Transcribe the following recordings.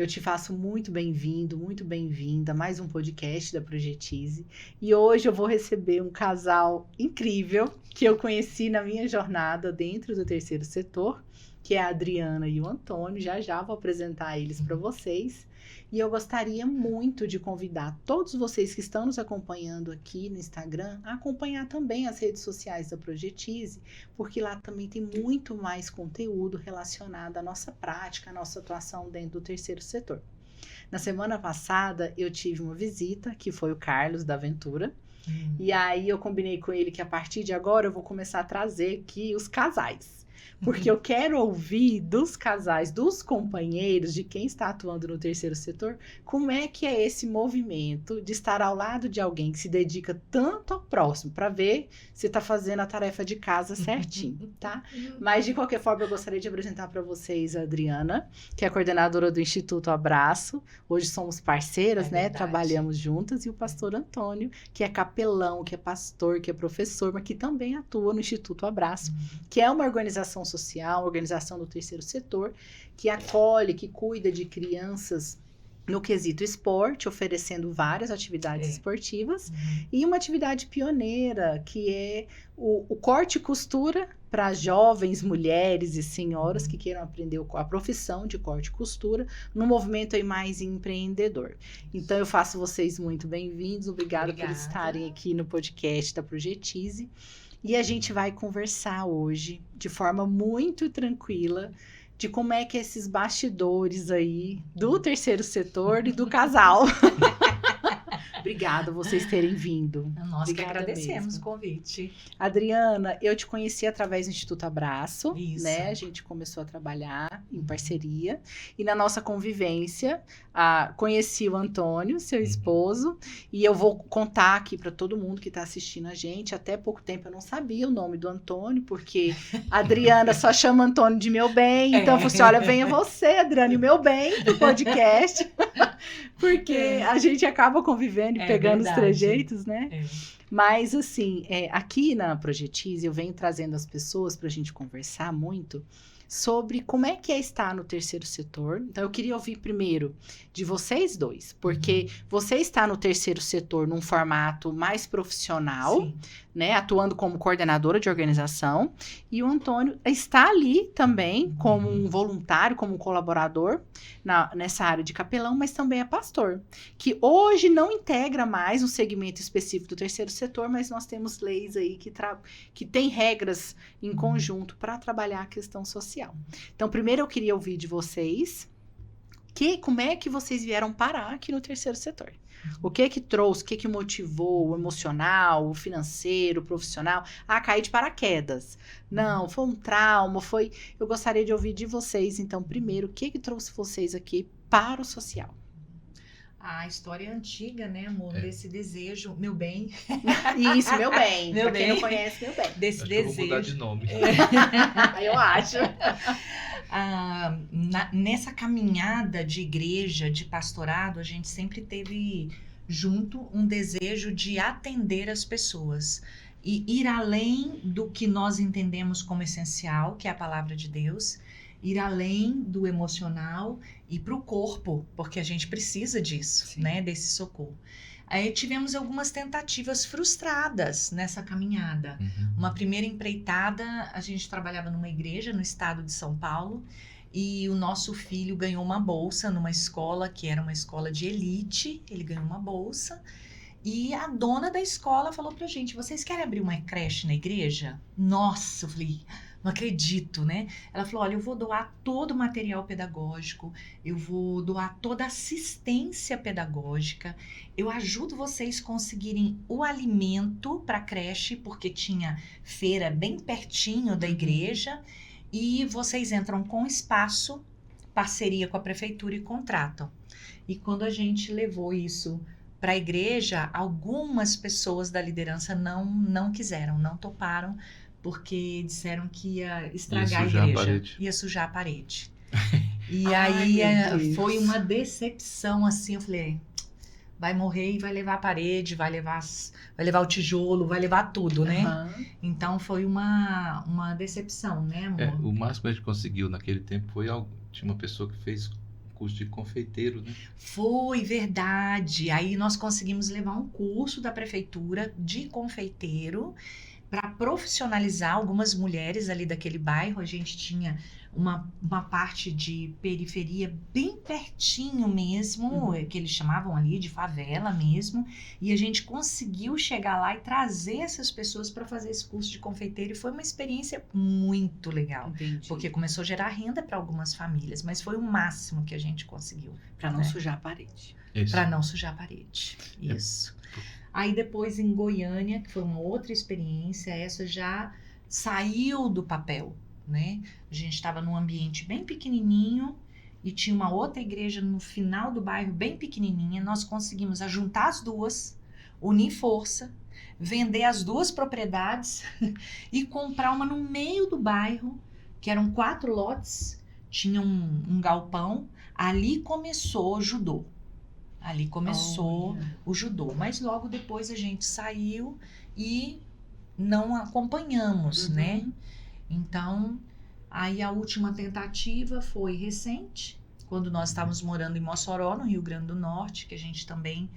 te faço muito bem-vindo, muito bem-vinda a mais um podcast da Projetize. E hoje eu vou receber um casal incrível que eu conheci na minha jornada dentro do terceiro setor, que é a Adriana e o Antônio. Já vou apresentar eles para vocês. E eu gostaria muito de convidar todos vocês que estão nos acompanhando aqui no Instagram a acompanhar também as redes sociais da Projetize, porque lá também tem muito mais conteúdo relacionado à nossa prática, à nossa atuação dentro do terceiro setor. Na semana passada, eu tive uma visita, que foi o Carlos da Aventura, e aí eu combinei com ele que a partir de agora eu vou começar a trazer aqui os casais. Porque eu quero ouvir dos casais, dos companheiros, de quem está atuando no terceiro setor, como é que é esse movimento de estar ao lado de alguém que se dedica tanto ao próximo, para ver se está fazendo a tarefa de casa certinho, tá? Mas, de qualquer forma, eu gostaria de apresentar para vocês a Adriana, que é coordenadora do Instituto Abraço. Hoje somos parceiras, né? Trabalhamos juntas. E o pastor Antônio, que é capelão, que é pastor, que é professor, mas que também atua no Instituto Abraço, que é uma organização social, organização do terceiro setor, que acolhe, que cuida de crianças no quesito esporte, oferecendo várias atividades esportivas, e uma atividade pioneira, que é o corte e costura para jovens, mulheres e senhoras que queiram aprender a profissão de corte e costura, num movimento aí mais empreendedor. Então, eu faço vocês muito bem-vindos, obrigada por estarem aqui no podcast da Projetize. E a gente vai conversar hoje, de forma muito tranquila, de como é que esses bastidores aí do terceiro setor e do casal. Obrigada vocês terem vindo. Nós que agradecemos o convite. Adriana, eu te conheci através do Instituto Abraço, né? A gente começou a trabalhar em parceria. E na nossa convivência, conheci o Antônio, seu esposo. E eu vou contar aqui para todo mundo que está assistindo a gente. Até pouco tempo eu não sabia o nome do Antônio, porque a Adriana só chama Antônio de meu bem. Então eu falei assim, olha, venha você, Adriana, e meu bem, do podcast. Porque a gente acaba convivendo e pegando os trejeitos, né? Mas, assim, aqui na Projetize, eu venho trazendo as pessoas para a gente conversar muito sobre como é que é estar no terceiro setor. Então, eu queria ouvir primeiro de vocês dois, porque você está no terceiro setor num formato mais profissional, né, atuando como coordenadora de organização, e o Antônio está ali também como um voluntário, como um colaborador nessa área de capelão, mas também é pastor, que hoje não integra mais um segmento específico do terceiro setor, mas nós temos leis aí que tem regras em conjunto para trabalhar a questão social. Então, primeiro eu queria ouvir de vocês como é que vocês vieram parar aqui no terceiro setor. O que trouxe, o que motivou, o emocional, o financeiro, o profissional, a cair de paraquedas? Não, foi um trauma, eu gostaria de ouvir de vocês, então, primeiro, o que trouxe vocês aqui para o social? A história é antiga, né, amor? Desse desejo, meu bem. Isso, meu bem. Pra quem não conhece, meu bem. Desse desejo. Eu vou mudar de nome. Eu acho. Nessa caminhada de igreja, de pastorado, a gente sempre teve junto um desejo de atender as pessoas e ir além do que nós entendemos como essencial, que é a palavra de Deus, ir além do emocional e para o corpo, porque a gente precisa disso, né, desse socorro. Aí tivemos algumas tentativas frustradas nessa caminhada. Uma primeira empreitada, a gente trabalhava numa igreja no estado de São Paulo e o nosso filho ganhou uma bolsa numa escola que era uma escola de elite, ele ganhou uma bolsa e a dona da escola falou pra gente, vocês querem abrir uma creche na igreja? Nossa, eu falei, não acredito, né? Ela falou, olha, eu vou doar todo o material pedagógico, eu vou doar toda a assistência pedagógica, eu ajudo vocês a conseguirem o alimento para a creche, porque tinha feira bem pertinho da igreja, e vocês entram com espaço, parceria com a prefeitura e contratam. E quando a gente levou isso para a igreja, algumas pessoas da liderança não quiseram, não toparam, porque disseram que ia estragar a igreja, ia sujar a parede. E aí foi uma decepção, assim, eu falei, vai morrer e vai levar a parede, vai levar o tijolo, vai levar tudo, né? Então foi uma decepção, né, amor? O máximo que a gente conseguiu naquele tempo foi tinha uma pessoa que fez curso de confeiteiro, né? Foi verdade. Aí nós conseguimos levar um curso da prefeitura de confeiteiro para profissionalizar algumas mulheres ali daquele bairro. A gente tinha uma parte de periferia bem pertinho mesmo, que eles chamavam ali de favela mesmo, e a gente conseguiu chegar lá e trazer essas pessoas para fazer esse curso de confeiteiro, e foi uma experiência muito legal. Entendi. Porque começou a gerar renda para algumas famílias, mas foi o máximo que a gente conseguiu. Para não né? sujar a parede. Isso. Para não sujar a parede. Isso. Aí depois em Goiânia, que foi uma outra experiência, essa já saiu do papel, né? A gente estava num ambiente bem pequenininho e tinha uma outra igreja no final do bairro bem pequenininha. Nós conseguimos juntar as duas, unir força, vender as duas propriedades e comprar uma no meio do bairro, que eram 4 lotes, tinha um galpão. Ali começou o judô. Ali começou o judô, mas logo depois a gente saiu e não acompanhamos, né? Então, aí a última tentativa foi recente, quando nós estávamos morando em Mossoró, no Rio Grande do Norte, que a gente também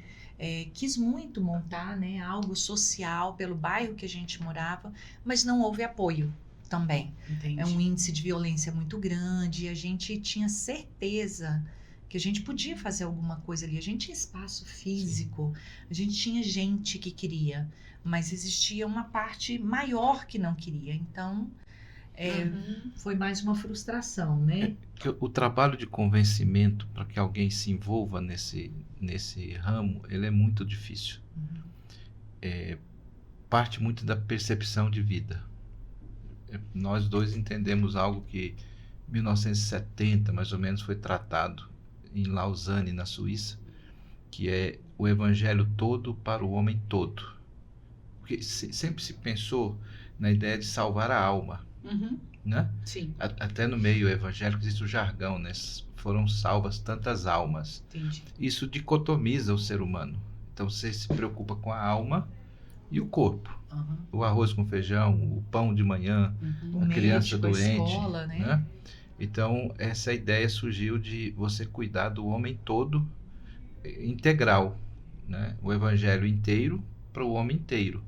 quis muito montar, né, algo social pelo bairro que a gente morava, mas não houve apoio também. Entendi. É um índice de violência muito grande e a gente tinha certeza que a gente podia fazer alguma coisa ali. A gente tinha espaço físico, a gente tinha gente que queria, mas existia uma parte maior que não queria. Então, foi mais uma frustração, né? Que o trabalho de convencimento para que alguém se envolva nesse ramo, ele é muito difícil. Parte muito da percepção de vida. Nós dois entendemos algo que em 1970, mais ou menos, foi tratado em Lausanne, na Suíça, que é o evangelho todo para o homem todo. Porque sempre se pensou na ideia de salvar a alma, né? Sim. Até no meio evangélico existe o jargão, né? Foram salvas tantas almas. Entendi. Isso dicotomiza o ser humano. Então você se preocupa com a alma e o corpo. O arroz com feijão, o pão de manhã, a criança doente, a escola, né? Então, essa ideia surgiu de você cuidar do homem todo, integral, né? O evangelho inteiro para o homem inteiro.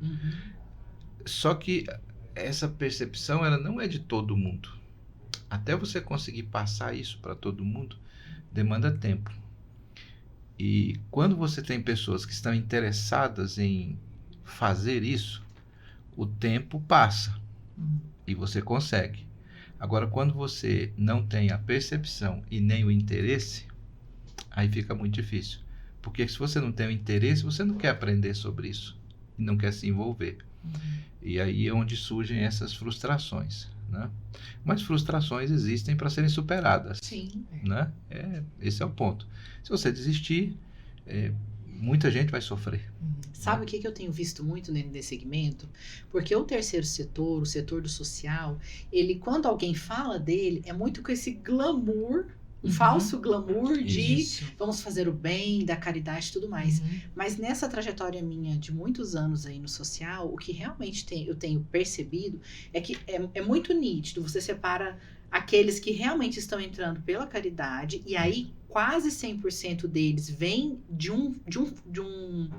Só que essa percepção, ela não é de todo mundo. Até você conseguir passar isso para todo mundo, demanda tempo. E quando você tem pessoas que estão interessadas em fazer isso, o tempo passa e você consegue. Agora, quando você não tem a percepção e nem o interesse, aí fica muito difícil. Porque se você não tem o interesse, você não quer aprender sobre isso. E não quer se envolver. E aí é onde surgem essas frustrações, né? Mas frustrações existem para serem superadas. Sim. Né? Esse é o ponto. Se você desistir, muita gente vai sofrer. Sabe o que eu tenho visto muito nesse segmento? Porque o terceiro setor, o setor do social, ele, quando alguém fala dele, é muito com esse glamour, um falso glamour de vamos fazer o bem, da caridade e tudo mais. Mas nessa trajetória minha de muitos anos aí no social, o que realmente eu tenho percebido é que é muito nítido. Você separa aqueles que realmente estão entrando pela caridade, e aí quase 100% deles vêm de um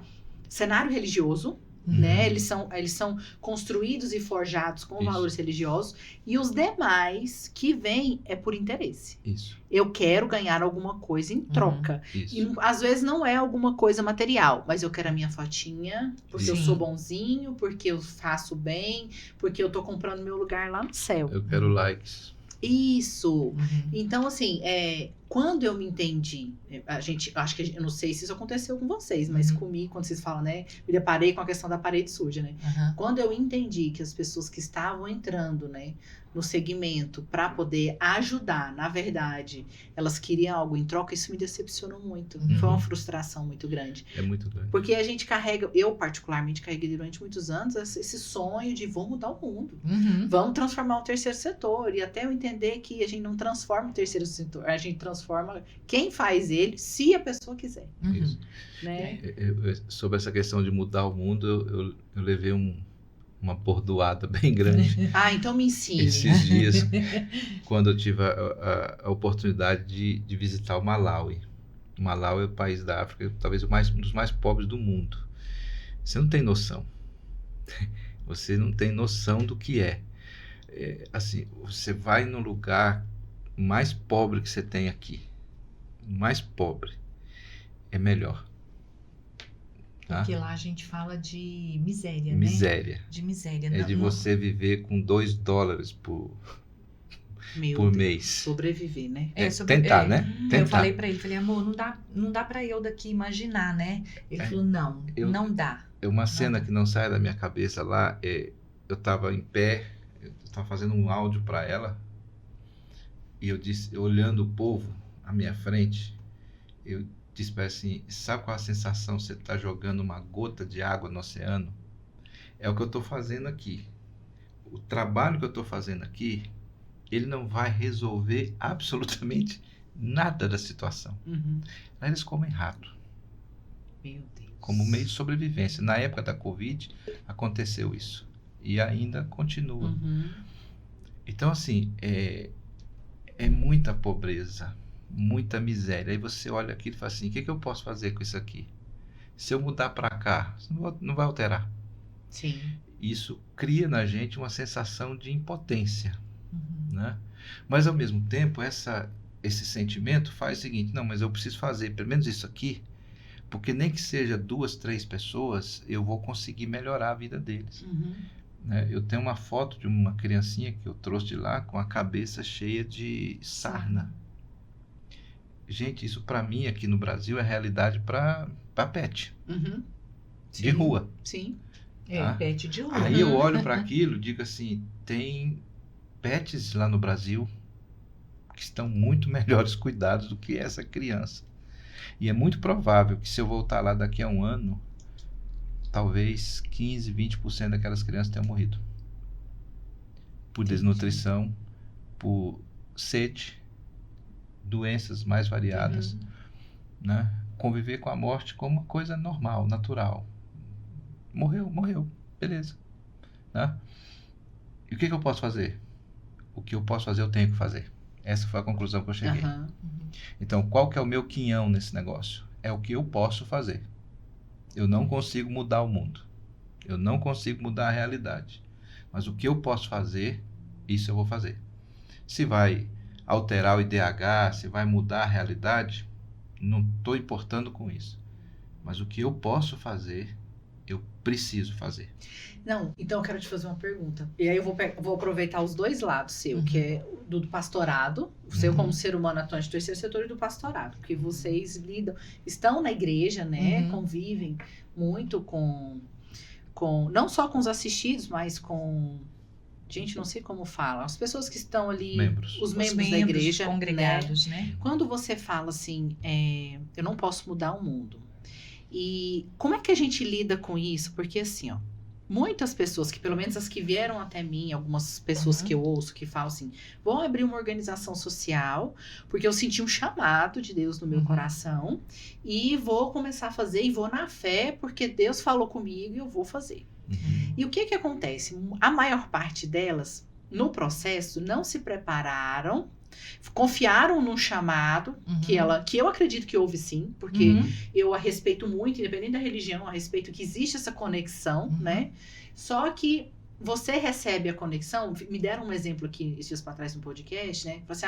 cenário religioso, né? Eles são construídos e forjados com valores religiosos, e os demais que vêm é por interesse. Eu quero ganhar alguma coisa em troca. E às vezes não é alguma coisa material, mas eu quero a minha fotinha, porque eu sou bonzinho, porque eu faço bem, porque eu tô comprando meu lugar lá no céu. Eu quero likes. Isso. Então, assim, quando eu me entendi, acho que eu não sei se isso aconteceu com vocês, mas comigo, quando vocês falam, né, me deparei com a questão da parede suja, né? Quando eu entendi que as pessoas que estavam entrando, né, no segmento para poder ajudar, na verdade, elas queriam algo em troca, isso me decepcionou muito. Foi uma frustração muito grande. É muito grande. Porque a gente carrega, eu particularmente carreguei durante muitos anos esse sonho de vamos mudar o mundo. Vamos transformar o terceiro setor. E até eu entender que a gente não transforma o terceiro setor, a gente transforma quem faz ele, se a pessoa quiser. Isso. Né? Sobre essa questão de mudar o mundo, eu levei um uma bordoada bem grande. Então me ensine. Esses dias, quando eu tive a oportunidade de visitar o Malawi. O Malawi é o país da África, talvez um dos mais pobres do mundo. Você não tem noção. Você não tem noção do que é. Assim, você vai no lugar mais pobre que você tem aqui. Mais pobre. É melhor. Tá? Porque lá a gente fala de miséria, Miséria. né? De miséria. É de você viver com $2 por mês. Sobreviver, né? Tentar, né? Tentar. Eu falei pra ele, amor, não dá pra eu daqui imaginar, né? Ele falou, não dá. Uma cena que não sai da minha cabeça lá, eu tava em pé, eu tava fazendo um áudio pra ela, e eu disse, olhando o povo à minha frente, eu disse pra ela assim, sabe qual a sensação de você tá jogando uma gota de água no oceano? É o que eu tô fazendo aqui. O trabalho que eu tô fazendo aqui, ele não vai resolver absolutamente nada da situação. Lá eles comem rato. Meu Deus. Como meio de sobrevivência. Na época da Covid, aconteceu isso. E ainda continua. Então, assim, é muita pobreza, muita miséria. Aí você olha aquilo e fala assim, o que eu posso fazer com isso aqui? Se eu mudar para cá, não vai alterar. Sim. Isso cria na gente uma sensação de impotência. Né? Mas, ao mesmo tempo, esse sentimento faz o seguinte, não, mas eu preciso fazer pelo menos isso aqui, porque nem que seja 2, 3 pessoas, eu vou conseguir melhorar a vida deles. Né? Eu tenho uma foto de uma criancinha que eu trouxe de lá com a cabeça cheia de sarna. Gente, isso para mim aqui no Brasil é realidade para pet. De rua. Sim. Tá? Pet de rua. Aí eu olho para aquilo e digo assim, tem pets lá no Brasil que estão muito melhores cuidados do que essa criança. E é muito provável que se eu voltar lá daqui a um ano, talvez 15, 20% daquelas crianças tenham morrido. Por desnutrição, por sede, doenças mais variadas. Né? Conviver com a morte como uma coisa normal, natural. Morreu, beleza. Né? E o que eu posso fazer? O que eu posso fazer, eu tenho que fazer. Essa foi a conclusão que eu cheguei. Então, qual que é o meu quinhão nesse negócio? É o que eu posso fazer. Eu não consigo mudar o mundo. Eu não consigo mudar a realidade. Mas o que eu posso fazer, isso eu vou fazer. Se vai alterar o IDH, se vai mudar a realidade, não estou importando com isso. Mas o que eu posso fazer, eu preciso fazer. Não, então eu quero te fazer uma pergunta. E aí eu vou aproveitar os dois lados seu, que é do pastorado, o seu como ser humano atuante do terceiro setor e do pastorado. Porque vocês estão na igreja, né? Convivem muito com não só com os assistidos, mas com... Gente, não sei como fala. As pessoas que estão ali... Os membros da igreja. Congregados, né? Quando você fala assim, eu não posso mudar o mundo. E como é que a gente lida com isso? Porque assim, ó, muitas pessoas, que pelo menos as que vieram até mim, algumas pessoas que eu ouço que falam assim, vou abrir uma organização social, porque eu senti um chamado de Deus no meu coração, e vou começar a fazer, e vou na fé, porque Deus falou comigo e eu vou fazer. E o que acontece? A maior parte delas, no processo, não se prepararam, confiaram num chamado que eu acredito que houve sim, porque eu a respeito muito, independente da religião, a respeito que existe essa conexão, né? Só que você recebe a conexão, me deram um exemplo aqui esses dias para trás no podcast, né? Assim,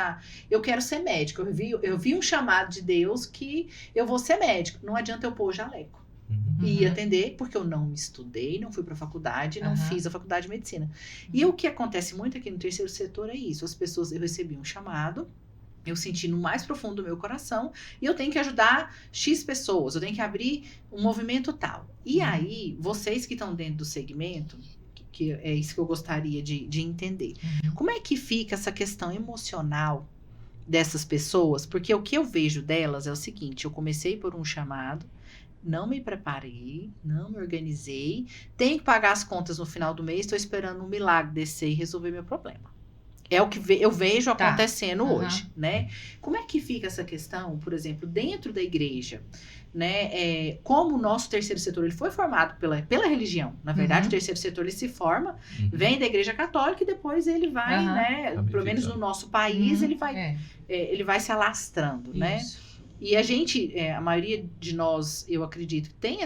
eu quero ser médico, eu vi um chamado de Deus que eu vou ser médico, não adianta eu pôr o jaleco. E atender, porque eu não estudei, não fui para a faculdade, não fiz a faculdade de medicina. E o que acontece muito aqui no terceiro setor é isso. As pessoas, eu recebi um chamado, eu senti no mais profundo do meu coração, e eu tenho que ajudar X pessoas, eu tenho que abrir um movimento tal. E aí, vocês que estão dentro do segmento, que é isso que eu gostaria de entender. Como é que fica essa questão emocional dessas pessoas? Porque o que eu vejo delas é o seguinte, eu comecei por um chamado, não me preparei, não me organizei, tenho que pagar as contas no final do mês, estou esperando um milagre descer e resolver meu problema. É o que eu vejo Tá. acontecendo Aham. hoje, né? Como é que fica essa questão, por exemplo, dentro da igreja, né? Como o nosso terceiro setor ele foi formado pela religião. Na verdade, Uhum. o terceiro setor ele se forma, Uhum. vem da igreja católica e depois ele vai, Aham. né? Pelo menos no nosso país, ele vai se alastrando, né? Isso. E a gente, a maioria de nós, eu acredito, tem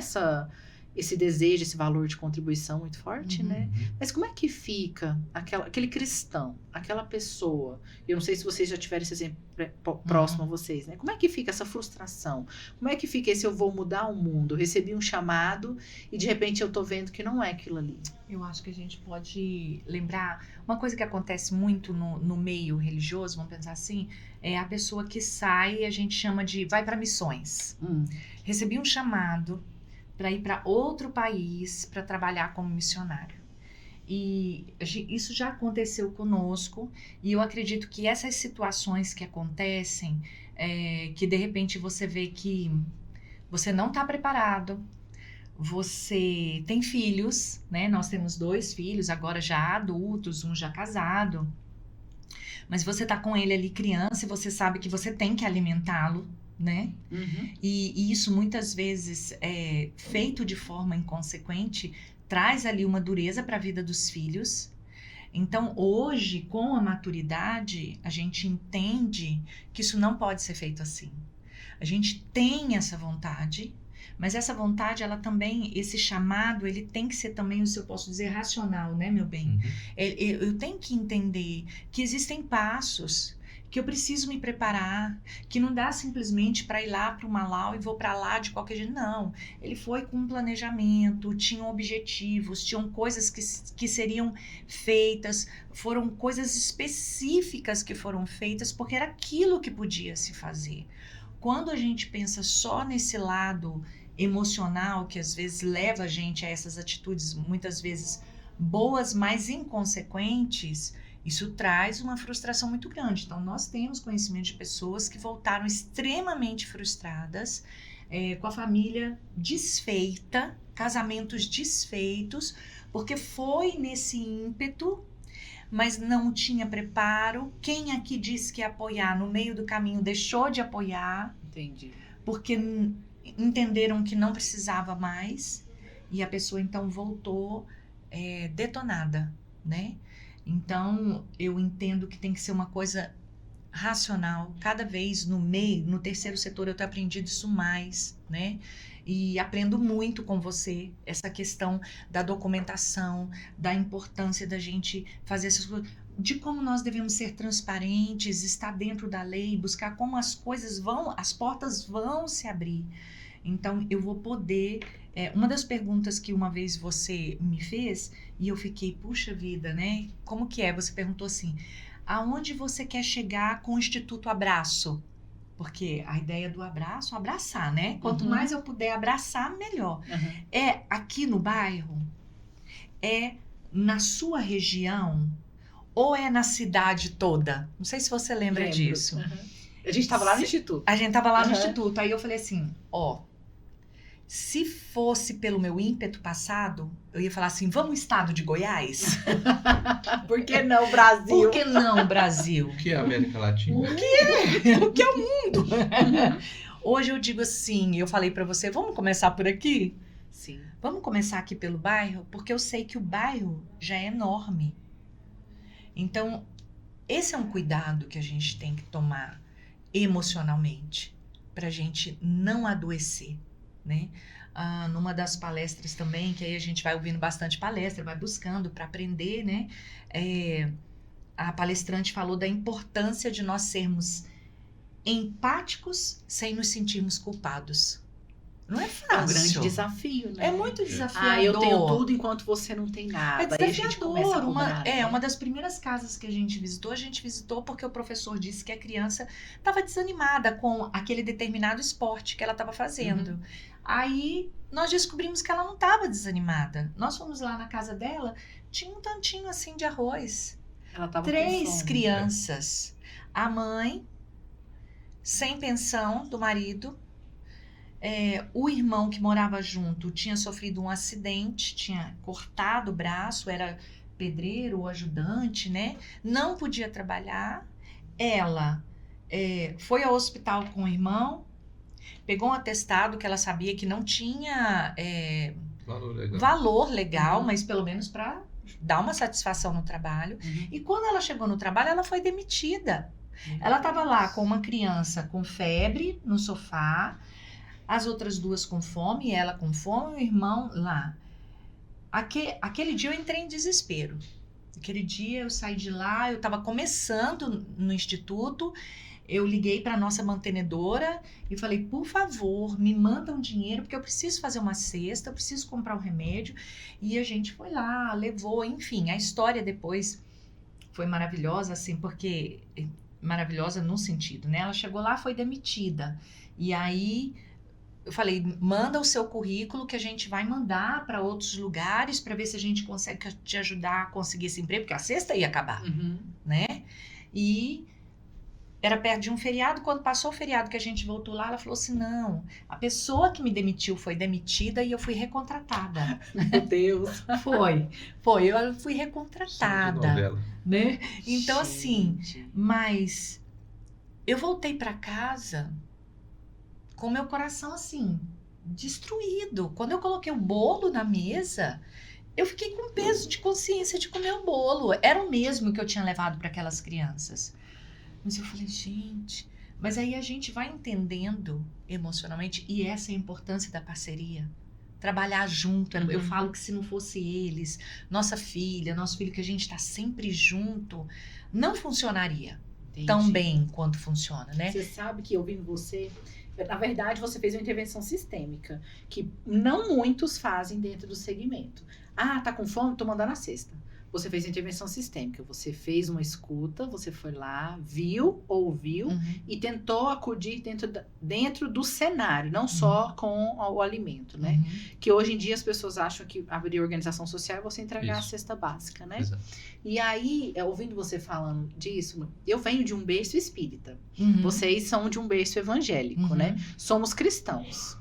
esse desejo, esse valor de contribuição muito forte, Uhum. né? Mas como é que fica aquele cristão, aquela pessoa? Eu não sei se vocês já tiveram esse exemplo próximo a vocês, né? Como é que fica essa frustração? Como é que fica esse eu vou mudar o mundo? Eu recebi um chamado e de repente eu tô vendo que não é aquilo ali. Eu acho que a gente pode lembrar uma coisa que acontece muito no meio religioso, vamos pensar assim, é a pessoa que sai, a gente chama de vai para missões. Recebi um chamado para ir para outro país para trabalhar como missionário. E isso já aconteceu conosco, e eu acredito que essas situações que acontecem, que de repente você vê que você não está preparado, você tem filhos, né? Nós temos 2 filhos, agora já adultos, um já casado, mas você tá com ele ali criança e você sabe que você tem que alimentá-lo, né? E isso muitas vezes feito de forma inconsequente traz ali uma dureza para a vida dos filhos. Então hoje, com a maturidade, a gente entende que isso não pode ser feito assim. A gente tem essa vontade, mas essa vontade, ela também, esse chamado, ele tem que ser também, se eu posso dizer, racional, né, meu bem? Eu tenho que entender que existem passos, que eu preciso me preparar, que não dá simplesmente para ir lá para o Malau e vou para lá de qualquer jeito. Não, ele foi com um planejamento, tinham objetivos, tinham coisas que seriam feitas, foram coisas específicas que foram feitas, porque era aquilo que podia se fazer. Quando a gente pensa só nesse lado emocional, que às vezes leva a gente a essas atitudes, muitas vezes boas, mas inconsequentes, isso traz uma frustração muito grande. Então, nós temos conhecimento de pessoas que voltaram extremamente frustradas, com a família desfeita, casamentos desfeitos, porque foi nesse ímpeto, mas não tinha preparo. Quem aqui disse que ia apoiar no meio do caminho deixou de apoiar. Entendi. Porque entenderam que não precisava mais e a pessoa então voltou detonada, né? Então eu entendo que tem que ser uma coisa racional. Cada vez no terceiro setor eu tenho aprendido isso mais, né? E aprendo muito com você essa questão da documentação, da importância da gente fazer essas coisas, de como nós devemos ser transparentes, estar dentro da lei, buscar como as portas vão se abrir. Então eu vou poder, uma das perguntas que uma vez você me fez, e eu fiquei, puxa vida, né? Como que é? Você perguntou assim, aonde você quer chegar com o Instituto Abraço? Porque a ideia do abraço, abraçar, né? Quanto mais eu puder abraçar, melhor. É aqui no bairro? É na sua região? Ou é na cidade toda? Não sei se você lembra disso. A gente estava lá no Instituto. A gente estava lá no Instituto. Aí eu falei assim, se fosse pelo meu ímpeto passado, eu ia falar assim, vamos estado de Goiás? Por que não Brasil? Por que não Brasil? O que é a América Latina? O que é o mundo? Hoje eu digo assim, eu falei pra você, vamos começar por aqui? Sim. Vamos começar aqui pelo bairro? Porque eu sei que o bairro já é enorme. Então, esse é um cuidado que a gente tem que tomar emocionalmente, pra gente não adoecer, né? Numa das palestras também, que aí a gente vai ouvindo bastante palestra, vai buscando para aprender, né? A palestrante falou da importância de nós sermos empáticos sem nos sentirmos culpados. Não é fácil. É um grande desafio, né? É muito desafiador. Eu tenho tudo enquanto você não tem nada. É Aí a gente começa a cobrar, né? uma das primeiras casas que a gente visitou porque o professor disse que a criança estava desanimada com aquele determinado esporte que ela estava fazendo. Aí nós descobrimos que ela não estava desanimada. Nós fomos lá na casa dela, tinha um tantinho assim de arroz. Ela tava 3 crianças. A mãe, sem pensão do marido. O irmão que morava junto tinha sofrido um acidente, tinha cortado o braço, era pedreiro ou ajudante, né? Não podia trabalhar. Ela foi ao hospital com o irmão, pegou um atestado que ela sabia que não tinha valor legal, mas pelo menos para dar uma satisfação no trabalho. E quando ela chegou no trabalho, ela foi demitida. Ela estava lá com uma criança com febre no sofá, as outras duas com fome, ela com fome, o irmão lá. Aquele dia eu entrei em desespero. Aquele dia eu saí de lá, eu estava começando no instituto, eu liguei para a nossa mantenedora e falei, por favor, me manda um dinheiro, porque eu preciso fazer uma cesta, eu preciso comprar um remédio. E a gente foi lá, levou, enfim, a história depois foi maravilhosa, assim, porque... maravilhosa no sentido, né? Ela chegou lá, foi demitida. E aí... eu falei, manda o seu currículo que a gente vai mandar para outros lugares para ver se a gente consegue te ajudar a conseguir esse emprego, porque a sexta ia acabar, né? E era perto de um feriado, quando passou o feriado que a gente voltou lá, ela falou assim, não, a pessoa que me demitiu foi demitida e eu fui recontratada. Meu Deus. Eu fui recontratada, né? Então, assim, mas eu voltei para casa... com meu coração, assim, destruído. Quando eu coloquei o bolo na mesa, eu fiquei com peso de consciência de comer o bolo. Era o mesmo que eu tinha levado para aquelas crianças. Mas eu falei, gente... Mas aí a gente vai entendendo emocionalmente, e essa é a importância da parceria. Trabalhar junto. Eu falo que se não fosse eles, nossa filha, nosso filho, que a gente está sempre junto, não funcionaria tão bem quanto funciona, né? Você sabe que, ouvindo você... Na verdade, você fez uma intervenção sistêmica, que não muitos fazem dentro do segmento. Ah, tá com fome? Tô mandando a cesta. Você fez intervenção sistêmica, você fez uma escuta, você foi lá, viu, ouviu e tentou acudir dentro do cenário, não só com o alimento, né? Que hoje em dia as pessoas acham que abrir organização social é você entregar a cesta básica, né? Exato. E aí, ouvindo você falando disso, eu venho de um berço espírita. Vocês são de um berço evangélico, né? Somos cristãos.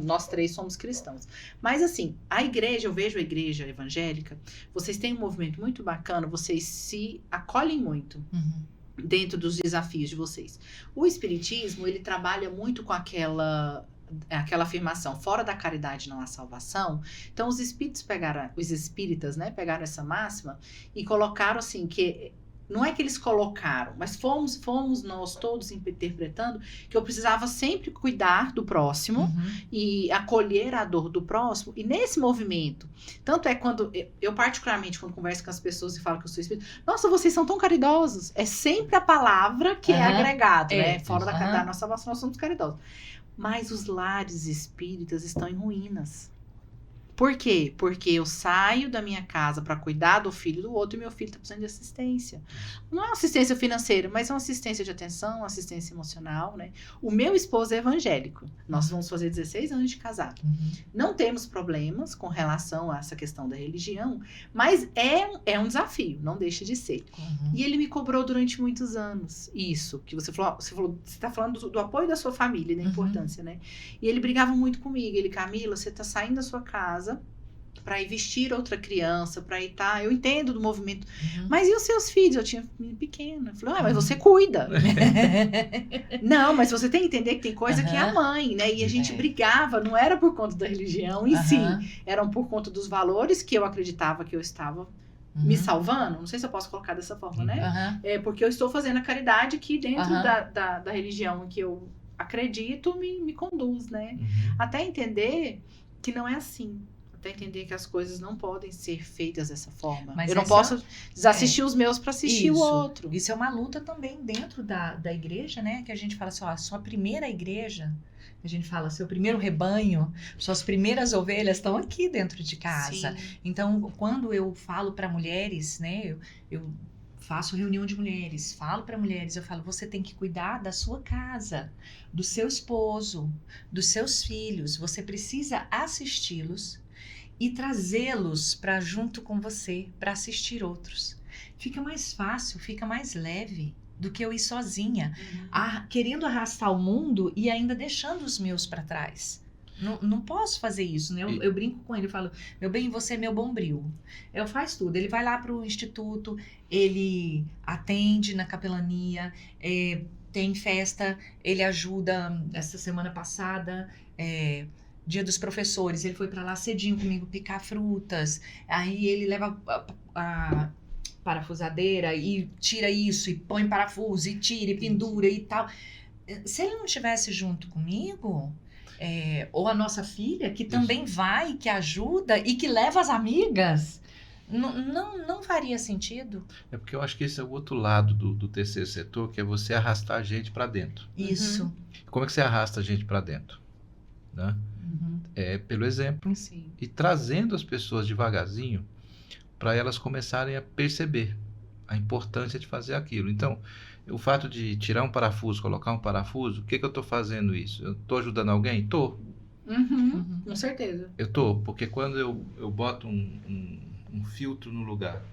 Nós três somos cristãos. Mas assim, a igreja, eu vejo a igreja evangélica, vocês têm um movimento muito bacana, vocês se acolhem muito dentro dos desafios de vocês. O espiritismo, ele trabalha muito com aquela afirmação, fora da caridade não há salvação. Então os espíritas, né, pegaram essa máxima e colocaram assim, que não é que eles colocaram, mas fomos nós todos interpretando que eu precisava sempre cuidar do próximo e acolher a dor do próximo. E nesse movimento, tanto é quando eu particularmente, quando converso com as pessoas e falo que eu sou espírita, nossa, vocês são tão caridosos. É sempre a palavra que é agregado, né? Fora da nossa salvação, nós somos caridosos. Mas os lares espíritas estão em ruínas. Por quê? Porque eu saio da minha casa para cuidar do filho do outro e meu filho está precisando de assistência. Não é uma assistência financeira, mas é uma assistência de atenção, uma assistência emocional, né? O meu esposo é evangélico. Nós vamos fazer 16 anos de casado. Não temos problemas com relação a essa questão da religião, mas é um desafio, não deixa de ser. E ele me cobrou durante muitos anos isso, que você está falando do apoio da sua família, da importância, né? E ele brigava muito comigo. Ele, Camila, você está saindo da sua casa para ir vestir outra criança, para ir eu entendo do movimento, mas e os seus filhos? Eu tinha menino pequeno. Eu falei, mas você cuida. Não, mas você tem que entender que tem coisa que é a mãe, né? E a gente brigava, não era por conta da religião em si, eram por conta dos valores que eu acreditava que eu estava me salvando, não sei se eu posso colocar dessa forma, né? É porque eu estou fazendo a caridade que dentro da religião que eu acredito me conduz, né? Até entender que não é assim. Até entender que as coisas não podem ser feitas dessa forma. Mas eu não posso desassistir os meus para assistir o outro. Isso é uma luta também dentro da igreja, né? Que a gente fala assim, ó, a sua primeira igreja, a gente fala, seu primeiro rebanho, suas primeiras ovelhas estão aqui dentro de casa. Sim. Então, quando eu falo para mulheres, né? Eu faço reunião de mulheres, falo para mulheres, eu falo, você tem que cuidar da sua casa, do seu esposo, dos seus filhos. Você precisa assisti-los e trazê-los para junto com você, para assistir outros. Fica mais fácil, fica mais leve do que eu ir sozinha, querendo arrastar o mundo e ainda deixando os meus para trás. Não posso fazer isso, né? Eu brinco com ele, eu falo, meu bem, você é meu bombril. Eu faço tudo. Ele vai lá pro instituto, ele atende na capelania, tem festa, ele ajuda. Essa semana passada, Dia dos Professores, ele foi para lá cedinho comigo picar frutas. Aí ele leva a parafusadeira e tira isso, e põe parafuso, e tira, e pendura e tal. Se ele não estivesse junto comigo, ou a nossa filha, que também vai, que ajuda e que leva as amigas, não faria sentido. É porque eu acho que esse é o outro lado do terceiro setor, que é você arrastar a gente para dentro. Isso. Como é que você arrasta a gente para dentro? Né? É pelo exemplo. Sim. E trazendo as pessoas devagarzinho para elas começarem a perceber a importância de fazer aquilo. Então, o fato de tirar um parafuso, colocar um parafuso, o que eu estou fazendo isso? Eu estou ajudando alguém? Estou. Com certeza. Eu estou, porque quando eu boto um filtro no lugar,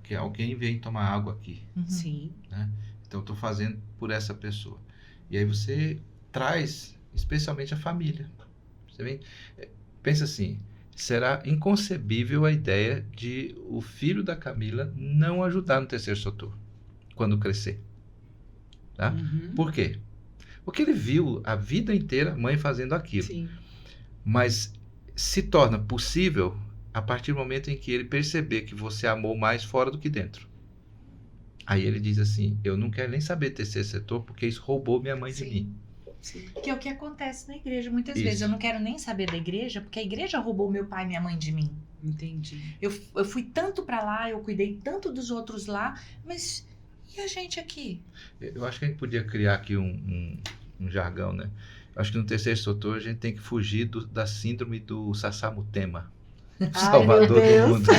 que alguém vem tomar água aqui. Sim. Né? Então, eu estou fazendo por essa pessoa. E aí você traz, especialmente a família. Você vem, pensa assim, será inconcebível a ideia de o filho da Camila não ajudar no terceiro setor quando crescer. Tá? Por quê? Porque ele viu a vida inteira a mãe fazendo aquilo. Sim. Mas se torna possível a partir do momento em que ele perceber que você amou mais fora do que dentro. Aí ele diz assim, eu não quero nem saber do terceiro setor porque isso roubou minha mãe de mim. Sim. Que é o que acontece na igreja muitas Isso. vezes. Eu não quero nem saber da igreja, porque a igreja roubou meu pai e minha mãe de mim. Entendi. Eu fui tanto para lá, eu cuidei tanto dos outros lá, mas e a gente aqui? Eu acho que a gente podia criar aqui um jargão, né? Eu acho que no terceiro setor a gente tem que fugir da síndrome do Sassamutema. Salvador do mundo.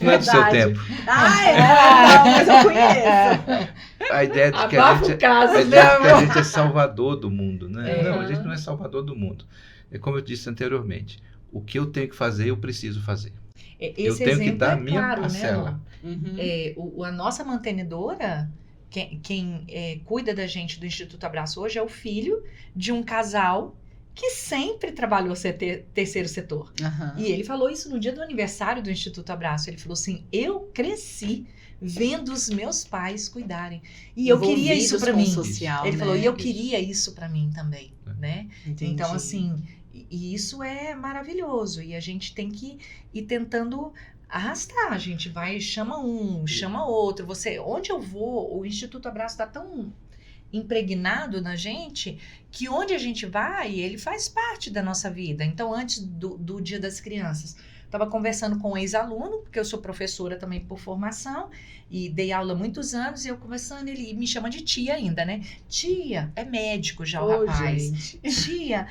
Não é do seu tempo. Não, mas eu conheço. A ideia de que Abafa o caso, a gente é salvador do mundo, né? Não, a gente não é salvador do mundo. É como eu disse anteriormente, o que eu tenho que fazer, eu preciso fazer. Eu tenho que dar a minha parcela. Né? A nossa mantenedora, quem cuida da gente do Instituto Abraço hoje é o filho de um casal que sempre trabalhou terceiro setor. E ele falou isso no dia do aniversário do Instituto Abraço. Ele falou assim, eu cresci vendo os meus pais cuidarem. E eu queria isso para mim. Social, ele né? falou, e eu queria isso para mim também. Né? Entendi. Então, assim, e isso é maravilhoso. E a gente tem que ir tentando arrastar. A gente vai, chama um, chama outro. Onde eu vou, o Instituto Abraço está tão impregnado na gente, que onde a gente vai, ele faz parte da nossa vida. Então, antes do Dia das Crianças, estava conversando com um ex-aluno, porque eu sou professora também por formação, e dei aula há muitos anos, e eu conversando, ele me chama de tia ainda, né? Tia, é médico já o rapaz. Gente. Tia,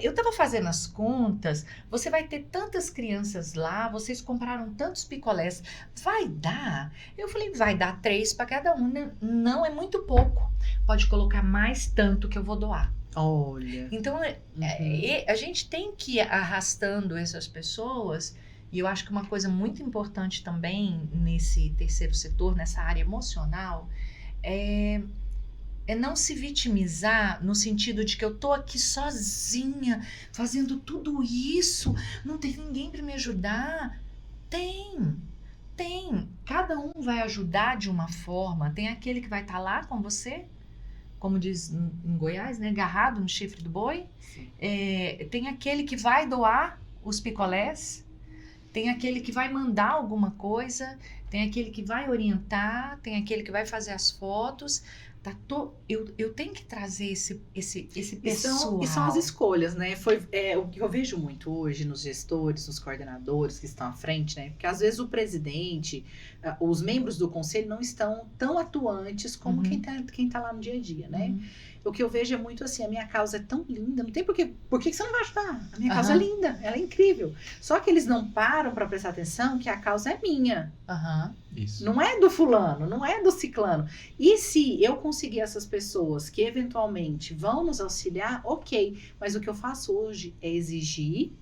eu estava fazendo as contas, você vai ter tantas crianças lá, vocês compraram tantos picolés, vai dar? Eu falei, vai dar 3 para cada um. Não, é muito pouco. Pode colocar mais tanto que eu vou doar. Olha. Então, a gente tem que ir arrastando essas pessoas, e eu acho que uma coisa muito importante também nesse terceiro setor, nessa área emocional, é não se vitimizar no sentido de que eu tô aqui sozinha, fazendo tudo isso, não tem ninguém para me ajudar. Tem. Cada um vai ajudar de uma forma. Tem aquele que vai estar lá com você, como diz em Goiás, né, agarrado no chifre do boi. Tem aquele que vai doar os picolés, tem aquele que vai mandar alguma coisa, tem aquele que vai orientar, tem aquele que vai fazer as fotos. Eu tenho que trazer esse pessoal. E são as escolhas, né? O que eu vejo muito hoje nos gestores, nos coordenadores que estão à frente, né? Porque às vezes o presidente, os membros do conselho não estão tão atuantes como quem tá lá no dia a dia, né? O que eu vejo é muito assim, a minha causa é tão linda, não tem por que você não vai ajudar? A minha causa é linda, ela é incrível. Só que eles não param para prestar atenção que a causa é minha. Isso. Não é do fulano, não é do ciclano. E se eu conseguir essas pessoas que eventualmente vão nos auxiliar, ok. Mas o que eu faço hoje é exigir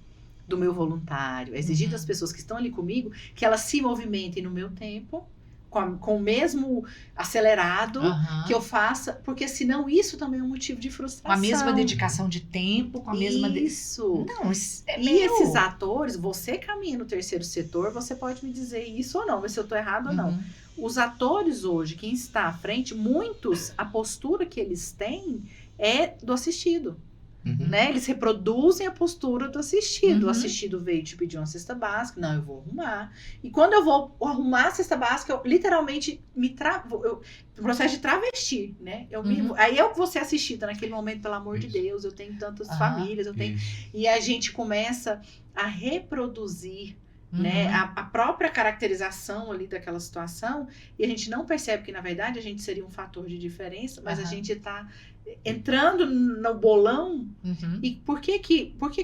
do meu voluntário, é exigir das pessoas que estão ali comigo que elas se movimentem no meu tempo com o mesmo acelerado, Aham. que eu faça, porque senão isso também é um motivo de Com frustração. a mesma dedicação de tempo, com a mesma... Isso. Não, isso é E meu. esses atores, você caminha no terceiro setor, você pode me dizer isso ou não, ver se eu tô errado ou não. Uhum. Os atores hoje, quem está à frente, muitos, a postura que eles têm é do assistido. Uhum. Né? Eles reproduzem a postura do assistido. Uhum. O assistido veio te pedir uma cesta básica, não, eu vou arrumar. E quando eu vou arrumar a cesta básica, eu literalmente o processo de travesti, né? Aí eu vou ser assistida naquele momento, pelo amor de Isso. Deus, eu tenho tantas Aham. famílias, eu tenho... Isso. E a gente começa a reproduzir, Uhum. né, a própria caracterização ali daquela situação, e a gente não percebe que, na verdade, a gente seria um fator de diferença, mas a Aham. gente tá entrando no bolão. Uhum. E por que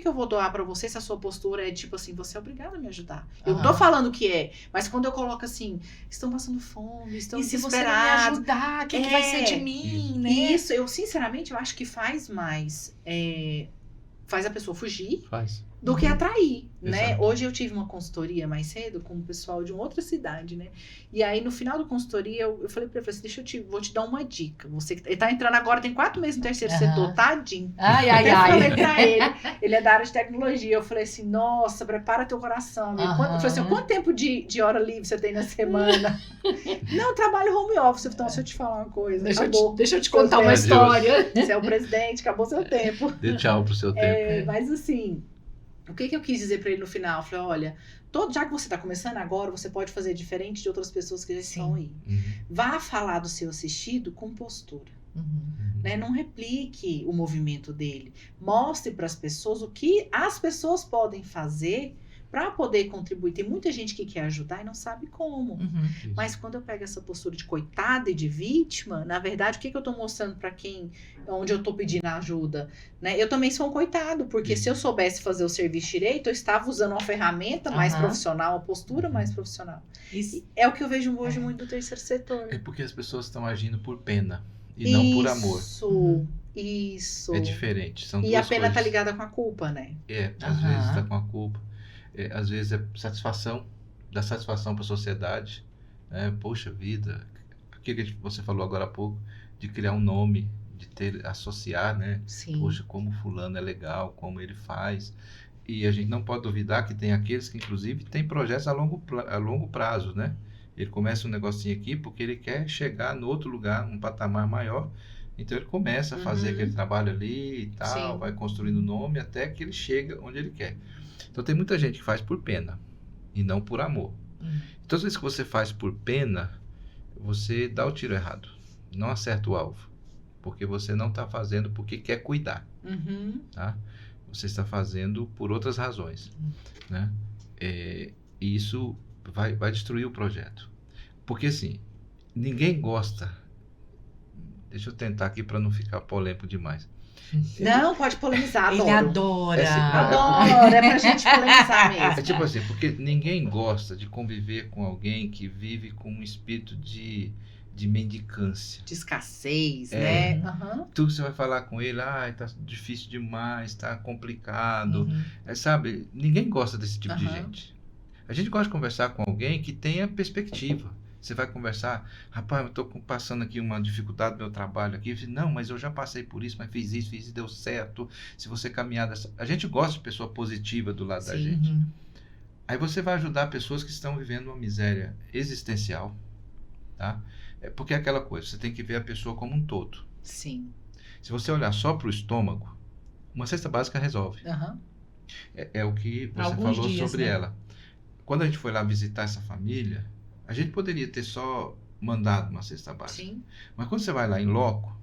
eu vou doar pra você se a sua postura é tipo assim, você é obrigado a me ajudar? Eu não tô Aham. falando que é, mas quando eu coloco assim, estão passando fome, estão E se você não me desesperados. ajudar, o que vai ser de mim, né? Isso, eu sinceramente, eu acho que faz mais, faz a pessoa fugir Faz. do que atrair, né? Exato. Hoje eu tive uma consultoria mais cedo com o pessoal de uma outra cidade, né? E aí, no final da consultoria, eu falei pra ele, assim, vou te dar uma dica. Ele tá entrando agora, tem 4 meses no terceiro Aham. setor, tadinho. Ai, Até ai, falei ai. pra ele é da área de tecnologia. Eu falei assim, nossa, prepara teu coração, amigo. Eu falei assim, Aham. quanto tempo de hora livre você tem na semana? Não, eu trabalho home office. Então, se eu te falar uma coisa, acabou. Deixa eu te contar uma Adeus. história. Você é o presidente, acabou seu tempo. Dê tchau pro seu tempo. Mas assim, o que eu quis dizer pra ele no final? Eu falei, olha, já que você tá começando agora, você pode fazer diferente de outras pessoas que já estão aí. Uhum. Vá falar do seu assistido com postura. Uhum. Né? Não replique o movimento dele. Mostre para as pessoas o que as pessoas podem fazer para poder contribuir. Tem muita gente que quer ajudar e não sabe como. Uhum. Isso. Mas quando eu pego essa postura de coitada e de vítima, na verdade, o que eu tô mostrando para onde eu tô pedindo ajuda? Né? Eu também sou um coitado, porque se eu soubesse fazer o serviço direito, eu estava usando uma ferramenta mais Aham. profissional, uma postura mais profissional. Isso. É o que eu vejo hoje muito do terceiro setor. É porque as pessoas estão agindo por pena e não por amor. Isso. É diferente. São E duas a pena coisas. tá ligada com a culpa, né? Às Aham. vezes está com a culpa. Às vezes é satisfação, dá satisfação para a sociedade. Poxa vida, aquilo que você falou agora há pouco, de criar um nome, de associar, né? Sim. Poxa, como fulano é legal, como ele faz. E a gente não pode duvidar que tem aqueles que, inclusive, têm projetos a longo prazo, né? Ele começa um negocinho aqui porque ele quer chegar no outro lugar, um patamar maior. Então ele começa a fazer aquele trabalho ali e tal, Sim. vai construindo nome até que ele chega onde ele quer. Então tem muita gente que faz por pena e não por amor. Todas as vezes que você faz por pena, você dá o tiro errado, não acerta o alvo, porque você não está fazendo porque quer cuidar, Uhum. tá? Você está fazendo por outras razões, né? E isso vai destruir o projeto, porque assim, ninguém gosta. Deixa eu tentar aqui para não ficar polêmico demais. Não, pode polemizar, Ele adoro. adora. Adoro, é pra gente polemizar mesmo. É tipo assim, porque ninguém gosta de conviver com alguém que vive com um espírito de mendicância. De escassez, né? Uhum. Tudo que você vai falar com ele, tá difícil demais, tá complicado. Uhum. Sabe, ninguém gosta desse tipo de Uhum. gente. A gente gosta de conversar com alguém que tenha perspectiva. Você vai conversar, rapaz, eu estou passando aqui uma dificuldade no meu trabalho aqui. Não, mas eu já passei por isso, mas fiz isso e deu certo. Se você caminhar dessa... A gente gosta de pessoa positiva do lado da gente. Uhum. Aí você vai ajudar pessoas que estão vivendo uma miséria existencial, tá? Porque é aquela coisa, você tem que ver a pessoa como um todo. Sim. Se você olhar só para o estômago, uma cesta básica resolve. Uhum. É o que você Alguns falou dias, sobre né? ela. Quando a gente foi lá visitar essa família, a gente poderia ter só mandado uma cesta básica. Sim. Mas quando você vai lá em loco,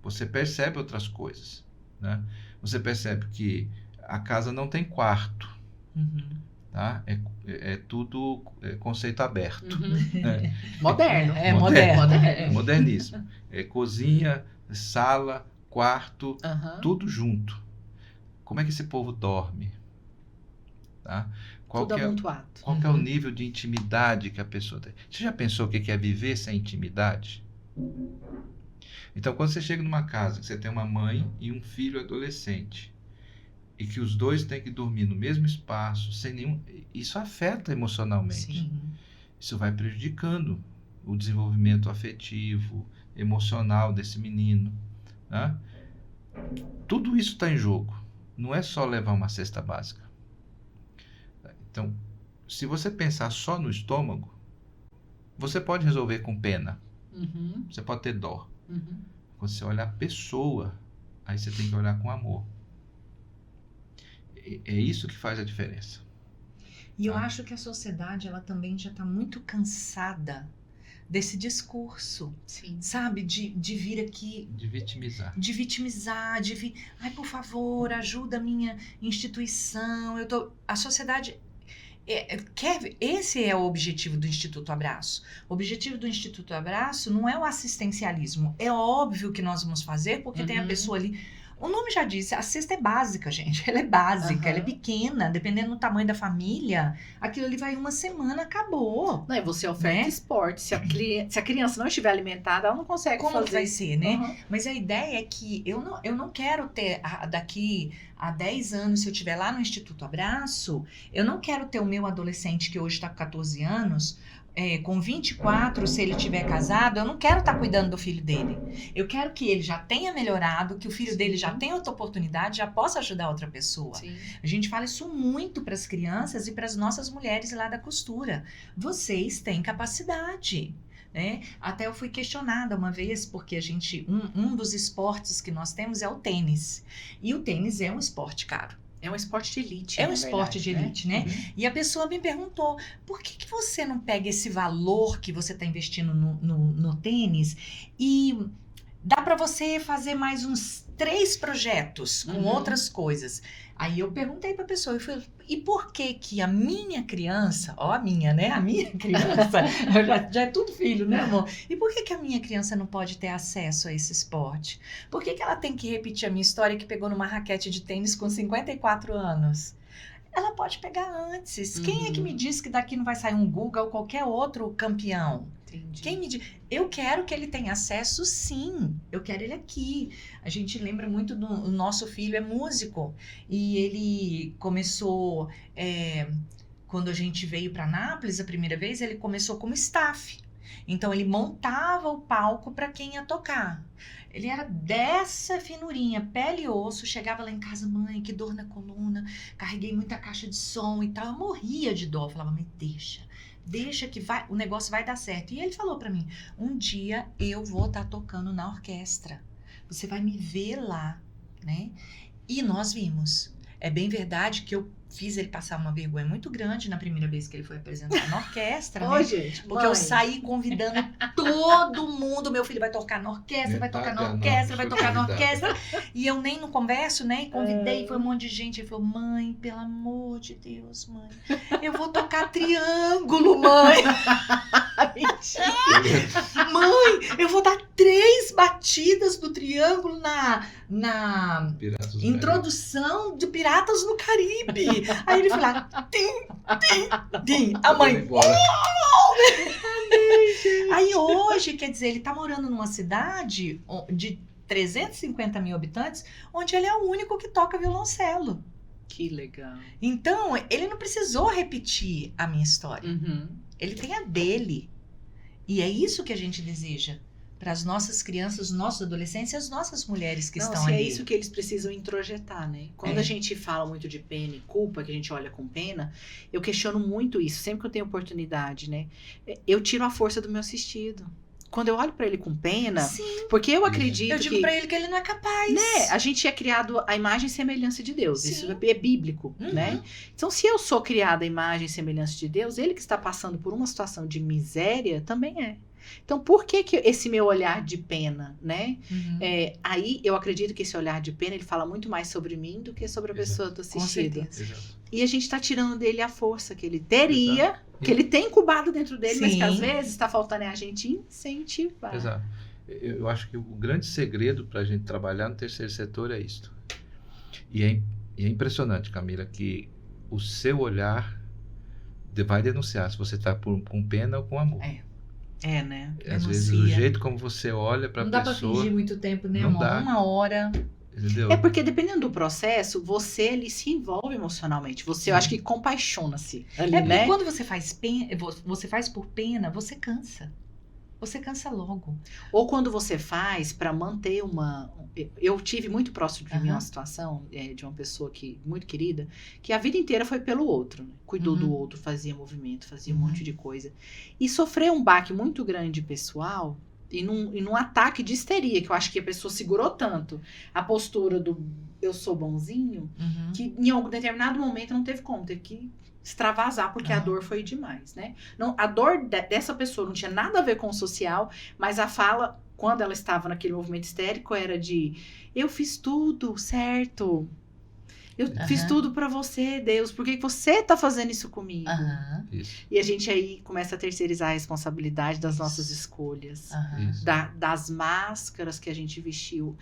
você percebe outras coisas, né? Você percebe que a casa não tem quarto, Uhum. tá? É tudo conceito aberto. Uhum. Moderno. É moderno. Moderno. Moderníssimo. Cozinha, sala, quarto, Uhum. tudo junto. Como é que esse povo dorme? Tá? Qual Tudo que é amontoado. Qual que é o nível de intimidade que a pessoa tem? Você já pensou o que é viver sem intimidade? Então, quando você chega numa casa que você tem uma mãe e um filho adolescente e que os dois têm que dormir no mesmo espaço, sem nenhum... Isso afeta emocionalmente. Sim. Uhum. Isso vai prejudicando o desenvolvimento afetivo, emocional desse menino, né? Tudo isso está em jogo. Não é só levar uma cesta básica. Então, se você pensar só no estômago, você pode resolver com pena. Uhum. Você pode ter dó. Uhum. Quando você olha a pessoa, aí você tem que olhar com amor. É isso que faz a diferença. E eu acho que a sociedade, ela também já está muito cansada desse discurso, Sim. sabe? De vir aqui... De vitimizar. De vitimizar, de vir... Ai, por favor, ajuda a minha instituição. A sociedade... Esse é o objetivo do Instituto Abraço. O objetivo do Instituto Abraço não é o assistencialismo. É óbvio que nós vamos fazer, porque tem a pessoa ali... O nome já disse, a cesta é básica, gente. Ela é básica, ela é pequena. Dependendo do tamanho da família, aquilo ali vai uma semana, acabou. Não, e você oferta esporte. Se a criança não estiver alimentada, ela não consegue Como fazer. que vai ser, né? Uhum. Mas a ideia é que eu não quero ter, daqui a 10 anos, se eu estiver lá no Instituto Abraço, eu não quero ter o meu adolescente, que hoje está com 14 anos... com 24, se ele estiver casado, eu não quero estar cuidando do filho dele. Eu quero que ele já tenha melhorado, que o filho dele já tenha outra oportunidade, já possa ajudar outra pessoa. Sim. A gente fala isso muito para as crianças e para as nossas mulheres lá da costura. Vocês têm capacidade. Né? Até eu fui questionada uma vez, porque um dos esportes que nós temos é o tênis. E o tênis é um esporte caro. É um esporte de elite. É um esporte de elite, né? Uhum. E a pessoa me perguntou, por que você não pega esse valor que você está investindo no tênis e dá para você fazer mais uns 3 projetos com outras coisas? Aí eu perguntei para a pessoa, eu falei, e por que a minha criança, a minha criança, já é tudo filho, né, amor? E por que a minha criança não pode ter acesso a esse esporte? Por que ela tem que repetir a minha história que pegou numa raquete de tênis com 54 anos? Ela pode pegar antes. Quem é que me diz que daqui não vai sair um Guga ou qualquer outro campeão? Entendi. Quem me diz? Eu quero que ele tenha acesso, sim. Eu quero ele aqui. A gente lembra muito do nosso filho, é músico. E ele começou, quando a gente veio para Nápoles a primeira vez, ele começou como staff. Então, ele montava o palco para quem ia tocar. Ele era dessa finurinha, pele e osso. Chegava lá em casa, mãe, que dor na coluna. Carreguei muita caixa de som e tal. Eu morria de dor. Eu falava, mãe, deixa que o negócio vai dar certo. E ele falou para mim, um dia eu vou estar tocando na orquestra. Você vai me ver lá, né? E nós vimos. É bem verdade que eu fiz ele passar uma vergonha muito grande na primeira vez que ele foi apresentar na orquestra, né? Gente, porque eu saí convidando todo mundo. Meu filho vai tocar na orquestra, vai tocar na orquestra, vai tocar na orquestra. E eu nem não converso, né? E convidei, foi um monte de gente. Ele falou, mãe, pelo amor de Deus, mãe, eu vou tocar triângulo, mãe. Mãe, eu vou dar 3 batidas do triângulo na introdução de Piratas no Caribe. Aí ele falou, tim. A mãe, Aí hoje, quer dizer, ele tá morando numa cidade de 350 mil habitantes, onde ele é o único que toca violoncelo. Que legal. Então, ele não precisou repetir a minha história. Ele tem a dele. E é isso que a gente deseja para as nossas crianças, os nossos adolescentes e as nossas mulheres que estão ali. É isso que eles precisam introjetar, né? Quando a gente fala muito de pena e culpa, que a gente olha com pena, eu questiono muito isso, sempre que eu tenho oportunidade, né? Eu tiro a força do meu assistido. Quando eu olho para ele com pena, sim, porque eu acredito eu digo para ele que ele não é capaz. Né? A gente é criado à imagem e semelhança de Deus. Sim. Isso é bíblico, né? Então, se eu sou criada à imagem e semelhança de Deus, ele que está passando por uma situação de miséria também é. Então, por que esse meu olhar de pena, né? Aí, eu acredito que esse olhar de pena, ele fala muito mais sobre mim do que sobre a pessoa do assistido. Com certeza. E a gente está tirando dele a força que ele teria, que ele tem incubado dentro dele, mas que às vezes está faltando a gente incentivar. Exato. Eu acho que o grande segredo para a gente trabalhar no terceiro setor é isso. E é impressionante, Camila, que o seu olhar vai denunciar se você está com pena ou com amor. Né? Às vezes o jeito como você olha para a pessoa... Não dá para fingir muito tempo, né, amor? Dá. Uma hora... Entendeu? É porque dependendo do processo, você ali se envolve emocionalmente. Você, eu acho que compaixona-se ali, porque né? quando você faz por pena, você cansa. você cansa logo. Ou quando você faz para manter uma... Eu tive muito próximo de mim uma situação de uma pessoa muito querida, que a vida inteira foi pelo outro, né? Cuidou do outro, fazia movimento, fazia um monte de coisa. E sofreu um baque muito grande pessoal e num ataque de histeria, que eu acho que a pessoa segurou tanto a postura do eu sou bonzinho, que em algum determinado momento não teve como, teve que extravasar, porque a dor foi demais, né? Não, a dor dessa pessoa não tinha nada a ver com o social, mas a fala, quando ela estava naquele movimento histérico, era de eu fiz tudo certo. Eu fiz tudo pra você, Deus. Por que você tá fazendo isso comigo? Isso. E a gente aí começa a terceirizar a responsabilidade das nossas escolhas. Das máscaras que a gente vestiu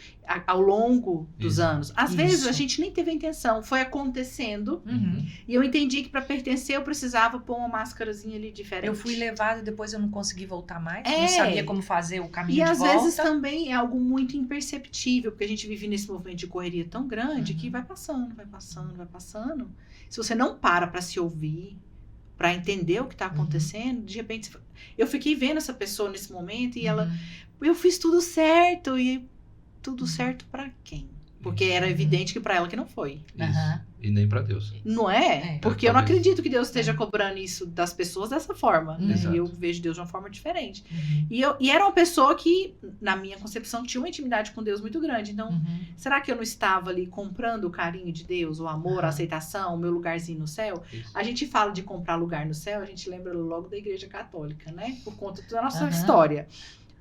ao longo dos anos. Às vezes a gente nem teve a intenção. Foi acontecendo. E eu entendi que pra pertencer eu precisava pôr uma máscarazinha ali diferente. Eu fui levada e depois eu não consegui voltar mais. Não sabia como fazer o caminho de volta. E às vezes também é algo muito imperceptível. Porque a gente vive nesse movimento de correria tão grande que vai passando, vai passando, vai passando. Se você não para se ouvir, para entender o que tá acontecendo, de repente eu fiquei vendo essa pessoa nesse momento e ela, eu fiz tudo certo e tudo certo para quem? Porque era evidente que para ela que não foi. E nem para Deus. Não é? Porque eu não acredito que Deus esteja cobrando isso das pessoas dessa forma. Né? E eu vejo Deus de uma forma diferente. E era uma pessoa que, na minha concepção, tinha uma intimidade com Deus muito grande. Então, será que eu não estava ali comprando o carinho de Deus, o amor, a aceitação, o meu lugarzinho no céu? Isso. A gente fala de comprar lugar no céu, a gente lembra logo da Igreja Católica, né? Por conta da nossa história.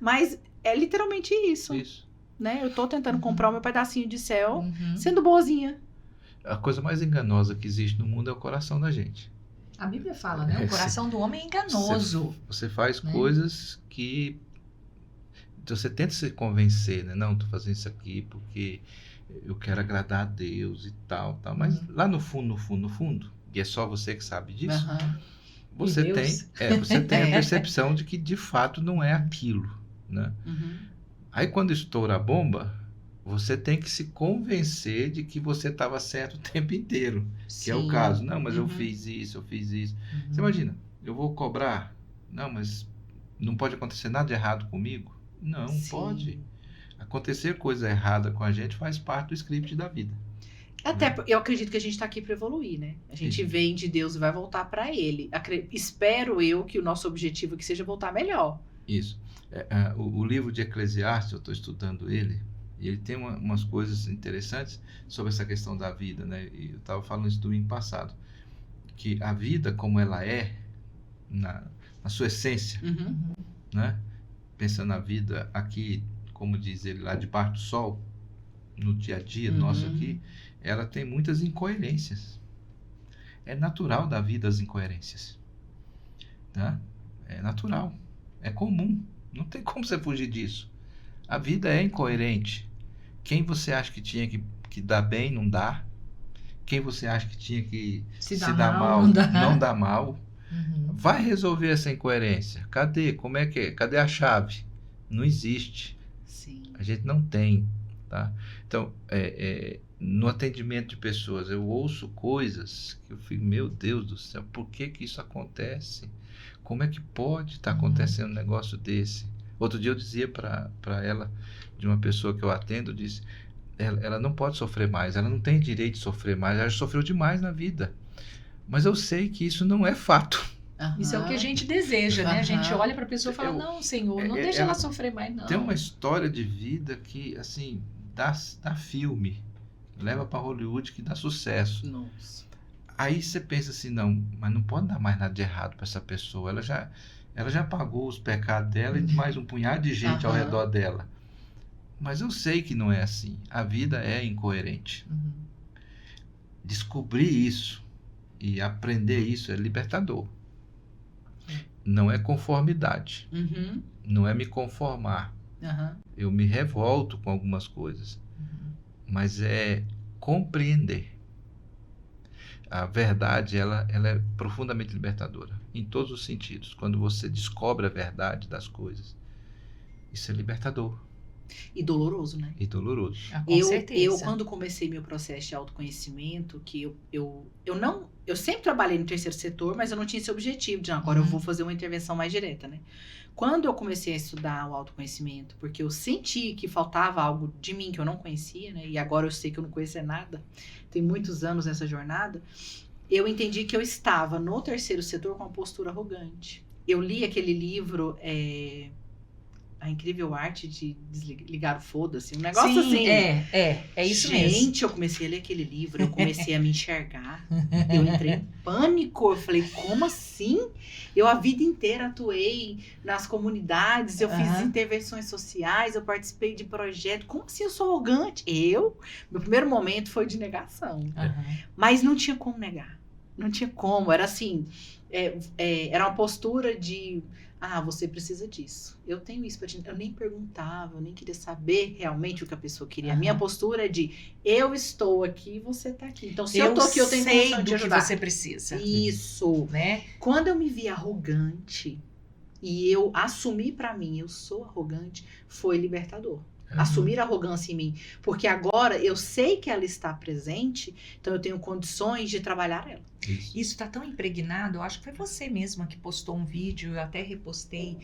Mas é literalmente isso. Né? Eu tô tentando comprar o meu pedacinho de céu, sendo boazinha. A coisa mais enganosa que existe no mundo é o coração da gente. A Bíblia fala, né? O coração do homem é enganoso. Você faz coisas que você tenta se convencer, né? Não, tô fazendo isso aqui porque eu quero agradar a Deus e tal. Mas lá no fundo, e é só você que sabe disso, você tem a percepção de que de fato não é aquilo, né? Aí quando estoura a bomba, você tem que se convencer de que você estava certo o tempo inteiro. Que é o caso. Não, mas eu fiz isso. Você imagina, eu vou cobrar? Não, mas não pode acontecer nada de errado comigo? Não, pode. Acontecer coisa errada com a gente faz parte do script da vida. Até eu acredito que a gente está aqui para evoluir, né? A gente vem de Deus e vai voltar para Ele. Espero eu que o nosso objetivo aqui seja voltar melhor. Isso. O livro de Eclesiastes, eu estou estudando ele, e ele tem umas coisas interessantes sobre essa questão da vida, né? E eu estava falando isso domingo passado, que a vida como ela é, na sua essência, né? Pensando na vida aqui, como diz ele lá, debaixo do sol, no dia a dia nosso aqui, ela tem muitas incoerências. É natural da vida as incoerências, tá? É natural, é comum, não tem como você fugir disso. A vida é incoerente. Quem você acha que tinha que dar bem, não dá. Quem você acha que tinha que se dar mal, não dá mal. Vai resolver essa incoerência. Cadê? Como é que é? Cadê a chave? Não existe. Sim. A gente não tem, tá? Então, no atendimento de pessoas, eu ouço coisas que eu fico, meu Deus do céu, por que isso acontece? Como é que pode estar acontecendo um negócio desse? Outro dia eu dizia para ela, de uma pessoa que eu atendo, eu disse, ela não pode sofrer mais, ela não tem direito de sofrer mais, ela já sofreu demais na vida. Mas eu sei que isso não é fato. Isso é o que a gente deseja, né? A gente olha para a pessoa e fala, não, Senhor, não deixa ela sofrer mais, não. Tem uma história de vida que, assim, dá filme, leva para Hollywood que dá sucesso. Nossa. Aí você pensa assim, não, mas não pode dar mais nada de errado para essa pessoa. Ela já pagou os pecados dela e mais um punhado de gente ao redor dela. Mas eu sei que não é assim. A vida é incoerente. Descobrir isso e aprender isso é libertador. Não é conformidade. Não é me conformar. Eu me revolto com algumas coisas. Mas é compreender. A verdade, ela é profundamente libertadora. Em todos os sentidos. Quando você descobre a verdade das coisas. Isso é libertador. E doloroso, né? E doloroso. Ah, com certeza. Eu, quando comecei meu processo de autoconhecimento, que eu sempre trabalhei no terceiro setor, mas eu não tinha esse objetivo de agora eu vou fazer uma intervenção mais direta, né? Quando eu comecei a estudar o autoconhecimento, porque eu senti que faltava algo de mim que eu não conhecia, né? E agora eu sei que eu não conhecia nada, tem muitos anos nessa jornada, eu entendi que eu estava no terceiro setor com uma postura arrogante. Eu li aquele livro, A Incrível Arte de Desligar o Foda-se, um negócio assim. É isso mesmo. Gente, eu comecei a ler aquele livro, eu comecei a me enxergar, eu entrei em pânico, eu falei, como assim? Eu a vida inteira atuei nas comunidades, eu fiz intervenções sociais, eu participei de projetos, como assim eu sou arrogante? Meu primeiro momento foi de negação, mas não tinha como negar, não tinha como, era assim, era uma postura de... você precisa disso. Eu tenho isso pra te... Eu nem perguntava, eu nem queria saber realmente o que a pessoa queria. A minha postura é de, eu estou aqui e você tá aqui. Então, se eu tô aqui, eu tenho condição de ajudar. Que você precisa. Isso. Né? Quando eu me vi arrogante e eu assumi pra mim, eu sou arrogante, foi libertador. Assumir a arrogância em mim. Porque agora eu sei que ela está presente, então eu tenho condições de trabalhar ela. Isso está tão impregnado, eu acho que foi você mesma que postou um vídeo, eu até repostei,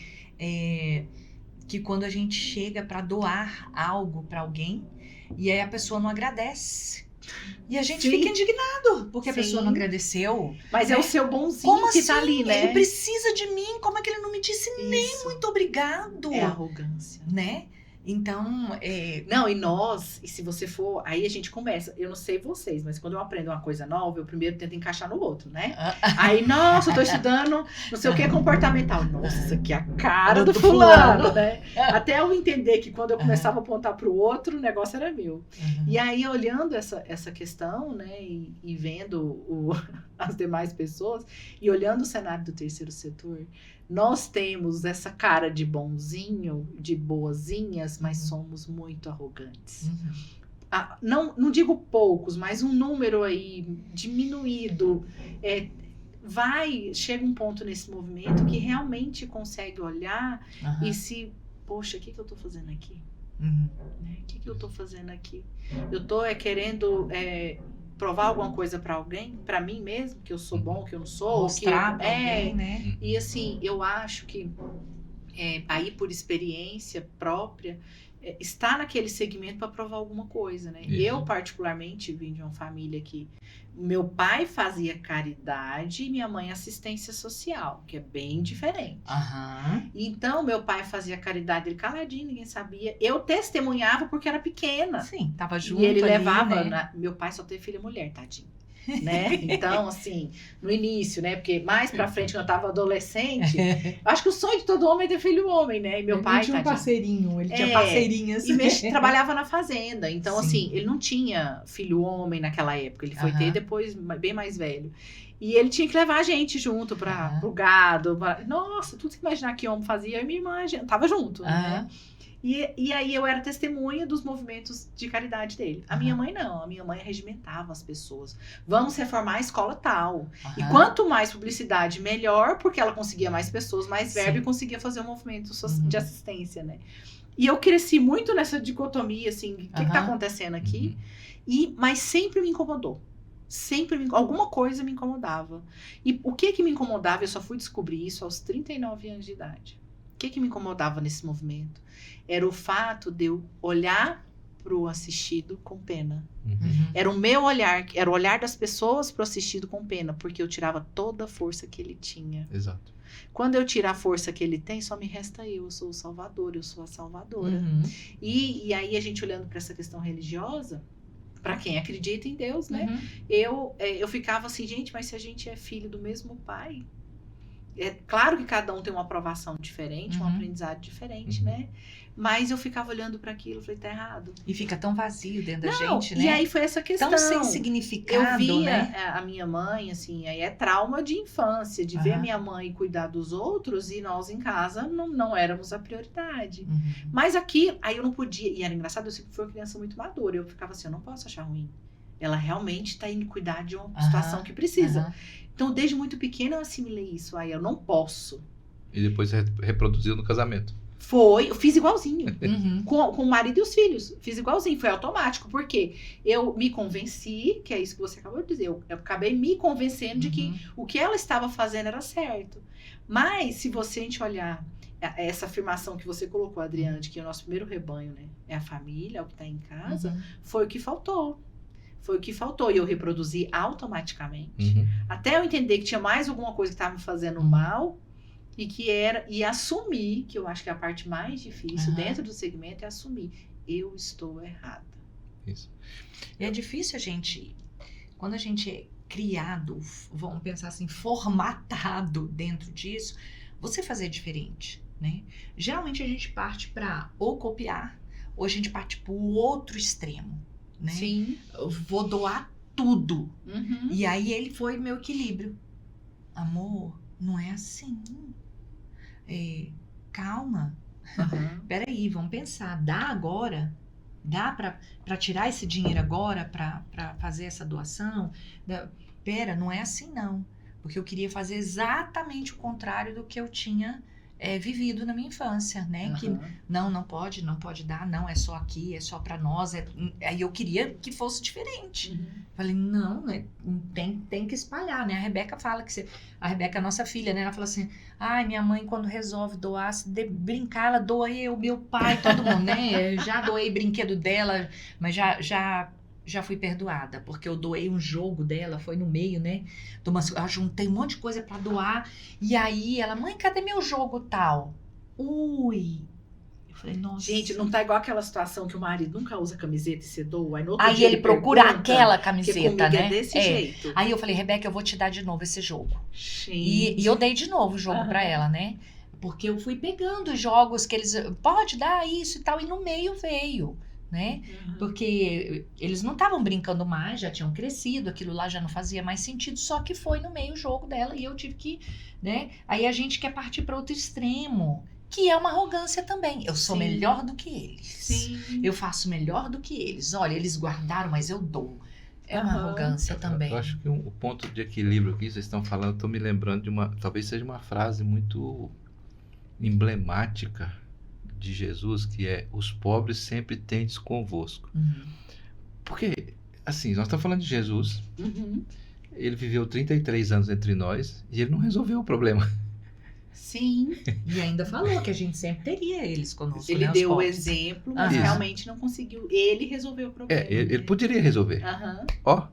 que quando a gente chega para doar algo para alguém, e aí a pessoa não agradece. E a gente fica indignado, porque a pessoa não agradeceu. Mas né? é o seu bonzinho como que assim? tá ali, né? Ele precisa de mim, como é que ele não me disse nem muito obrigado? É arrogância. Né? Então, Não, e se você for... Aí a gente começa. Eu não sei vocês, mas quando eu aprendo uma coisa nova, eu primeiro tento encaixar no outro, né? Aí, nossa, eu tô estudando não sei o que comportamental. Nossa, isso aqui é a cara do fulano, né? Até eu entender que quando eu começava a apontar pro outro, o negócio era meu. E aí, olhando essa questão, né? E vendo as demais pessoas, e olhando o cenário do terceiro setor... Nós temos essa cara de bonzinho, de boazinhas, mas somos muito arrogantes. Não digo poucos, mas um número aí diminuído. Chega um ponto nesse movimento que realmente consegue olhar e se... Poxa, o que eu tô fazendo aqui? O que eu tô fazendo aqui? Eu tô querendo... provar alguma coisa pra alguém, pra mim mesmo, que eu sou bom, que eu não sou. Mostrar pra alguém, né? E assim, eu acho que aí por experiência própria, estar naquele segmento para provar alguma coisa, né? Eu particularmente vim de uma família que meu pai fazia caridade e minha mãe assistência social, que é bem diferente. Então, meu pai fazia caridade, ele caladinho, ninguém sabia. Eu testemunhava porque era pequena. Sim, tava junto. E ele ali, levava... né? Meu pai só teve filha mulher, tadinho. Né? Então, assim, no início, né? Porque mais pra frente, quando eu tava adolescente, acho que o sonho de todo homem é ter filho homem, né? E meu pai tinha um parceirinho, ele tinha parceirinhas. E trabalhava na fazenda. Então, assim, ele não tinha filho homem naquela época. Ele foi ter depois, bem mais velho. E ele tinha que levar a gente junto pro gado. Nossa, tudo que imaginar que homem fazia, eu e minha irmã tava junto, né? E aí eu era testemunha dos movimentos de caridade dele. A minha mãe não, a minha mãe regimentava as pessoas. Vamos reformar a escola tal. E quanto mais publicidade, melhor, porque ela conseguia mais pessoas, mais verba e conseguia fazer um movimento de assistência, né? E eu cresci muito nessa dicotomia, assim, o que tá acontecendo aqui? Mas sempre me incomodou. Alguma coisa me incomodava. E o que me incomodava, eu só fui descobrir isso aos 39 anos de idade. O que me incomodava nesse movimento? Era o fato de eu olhar pro assistido com pena. Era o meu olhar, era o olhar das pessoas pro assistido com pena, porque eu tirava toda a força que ele tinha. Exato. Quando eu tirar a força que ele tem, só me resta eu sou o salvador, eu sou a salvadora. E aí a gente olhando para essa questão religiosa, para quem acredita em Deus, né? Eu ficava assim, gente, mas se a gente é filho do mesmo pai... É claro que cada um tem uma aprovação diferente, um aprendizado diferente, né? Mas eu ficava olhando para aquilo e falei, tá errado. E fica tão vazio dentro da gente, né? E aí foi essa questão. Tão sem significado, eu via, né? A minha mãe, assim, aí é trauma de infância, de ver a minha mãe cuidar dos outros e nós em casa não éramos a prioridade. Mas aqui, aí eu não podia, e era engraçado, eu sempre fui uma criança muito madura, eu ficava assim, eu não posso achar ruim. Ela realmente está indo cuidar de uma situação que precisa. Então, desde muito pequena eu assimilei isso. Aí eu não posso. E depois reproduziu no casamento. Foi, eu fiz igualzinho. Uhum. Com o marido e os filhos. Fiz igualzinho, foi automático. Porque eu me convenci, que é isso que você acabou de dizer, eu acabei me convencendo de que o que ela estava fazendo era certo. Mas, se a gente olhar essa afirmação que você colocou, Adriana, de que o nosso primeiro rebanho, né, é a família, é o que está em casa, Uhum. foi o que faltou. Foi o que faltou. E eu reproduzi automaticamente. Uhum. Até eu entender que tinha mais alguma coisa que estava me fazendo mal. E assumir, que eu acho que é a parte mais difícil dentro do segmento, é assumir. Eu estou errada. Isso. E é difícil a gente, quando a gente é criado, vamos pensar assim, formatado dentro disso, você fazer diferente, né? Geralmente a gente parte para ou copiar, ou a gente parte para o outro extremo, né? Sim. Eu vou doar tudo. Uhum. E aí ele foi meu equilíbrio. Amor, não é assim. Calma. Uhum. Peraí, vamos pensar. Dá agora? Dá para tirar esse dinheiro agora para fazer essa doação? Pera, não é assim não. Porque eu queria fazer exatamente o contrário do que eu tinha vivido na minha infância, né? Que não pode dar, não, é só aqui, é só para nós. Aí eu queria que fosse diferente. Uhum. Falei, não, né? Tem que espalhar, né? A Rebeca fala que a Rebeca é nossa filha, né? Ela fala assim, ai, minha mãe quando resolve doar, se brincar, ela doa eu, meu pai, todo mundo, né? Já doei brinquedo dela, mas já fui perdoada, porque eu doei um jogo dela, foi no meio, né? Eu juntei um monte de coisa pra doar, e aí ela, mãe, cadê meu jogo tal? Ui! Eu falei, nossa. Gente, não tá igual aquela situação que o marido nunca usa camiseta e você doa, aí no outro Aí dia ele procura pergunta, aquela que camiseta, comigo né? é desse jeito. Aí eu falei, Rebeca, eu vou te dar de novo esse jogo. Gente. E eu dei de novo o jogo pra ela, né? Porque eu fui pegando jogos que eles... Pode dar isso e tal. E no meio veio, né? Porque eles não estavam brincando mais, já tinham crescido. Aquilo lá já não fazia mais sentido. Só que foi no meio o jogo dela. E eu tive que, né? Aí a gente quer partir para outro extremo. Que é uma arrogância também. Eu sou melhor do que eles. Sim. Eu faço melhor do que eles. Olha, eles guardaram, mas eu dou. É uma arrogância também. Eu acho que o ponto de equilíbrio que vocês estão falando, eu estou me lembrando de talvez seja uma frase muito emblemática de Jesus, que é: os pobres sempre tendes convosco. Porque, assim, nós estamos falando de Jesus, ele viveu 33 anos entre nós e ele não resolveu o problema. Sim. E ainda falou que a gente sempre teria eles conosco. Ele né, deu o exemplo, mas realmente não conseguiu. Ele resolveu o problema. Ele poderia resolver. Ó,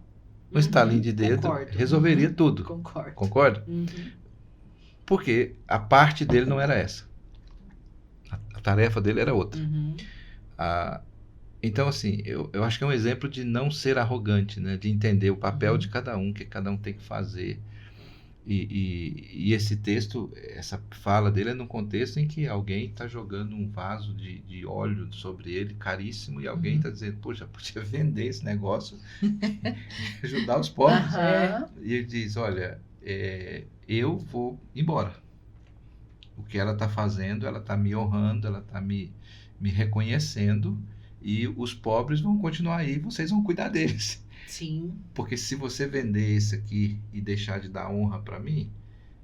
um estalinho de dedo, concordo. resolveria tudo. Concordo. Concorda? Porque a parte dele não era essa. A tarefa dele era outra. Então, assim, eu acho que é um exemplo de não ser arrogante, né? De entender o papel de cada um, que cada um tem que fazer. E esse texto, essa fala dele é num contexto em que alguém está jogando um vaso de óleo sobre ele, caríssimo, e alguém está dizendo, poxa, podia vender esse negócio e ajudar os pobres. E ele diz, olha, eu vou embora. O que ela está fazendo, ela está me honrando, ela está me reconhecendo, e os pobres vão continuar aí, vocês vão cuidar deles. Sim. Porque se você vender esse aqui e deixar de dar honra para mim,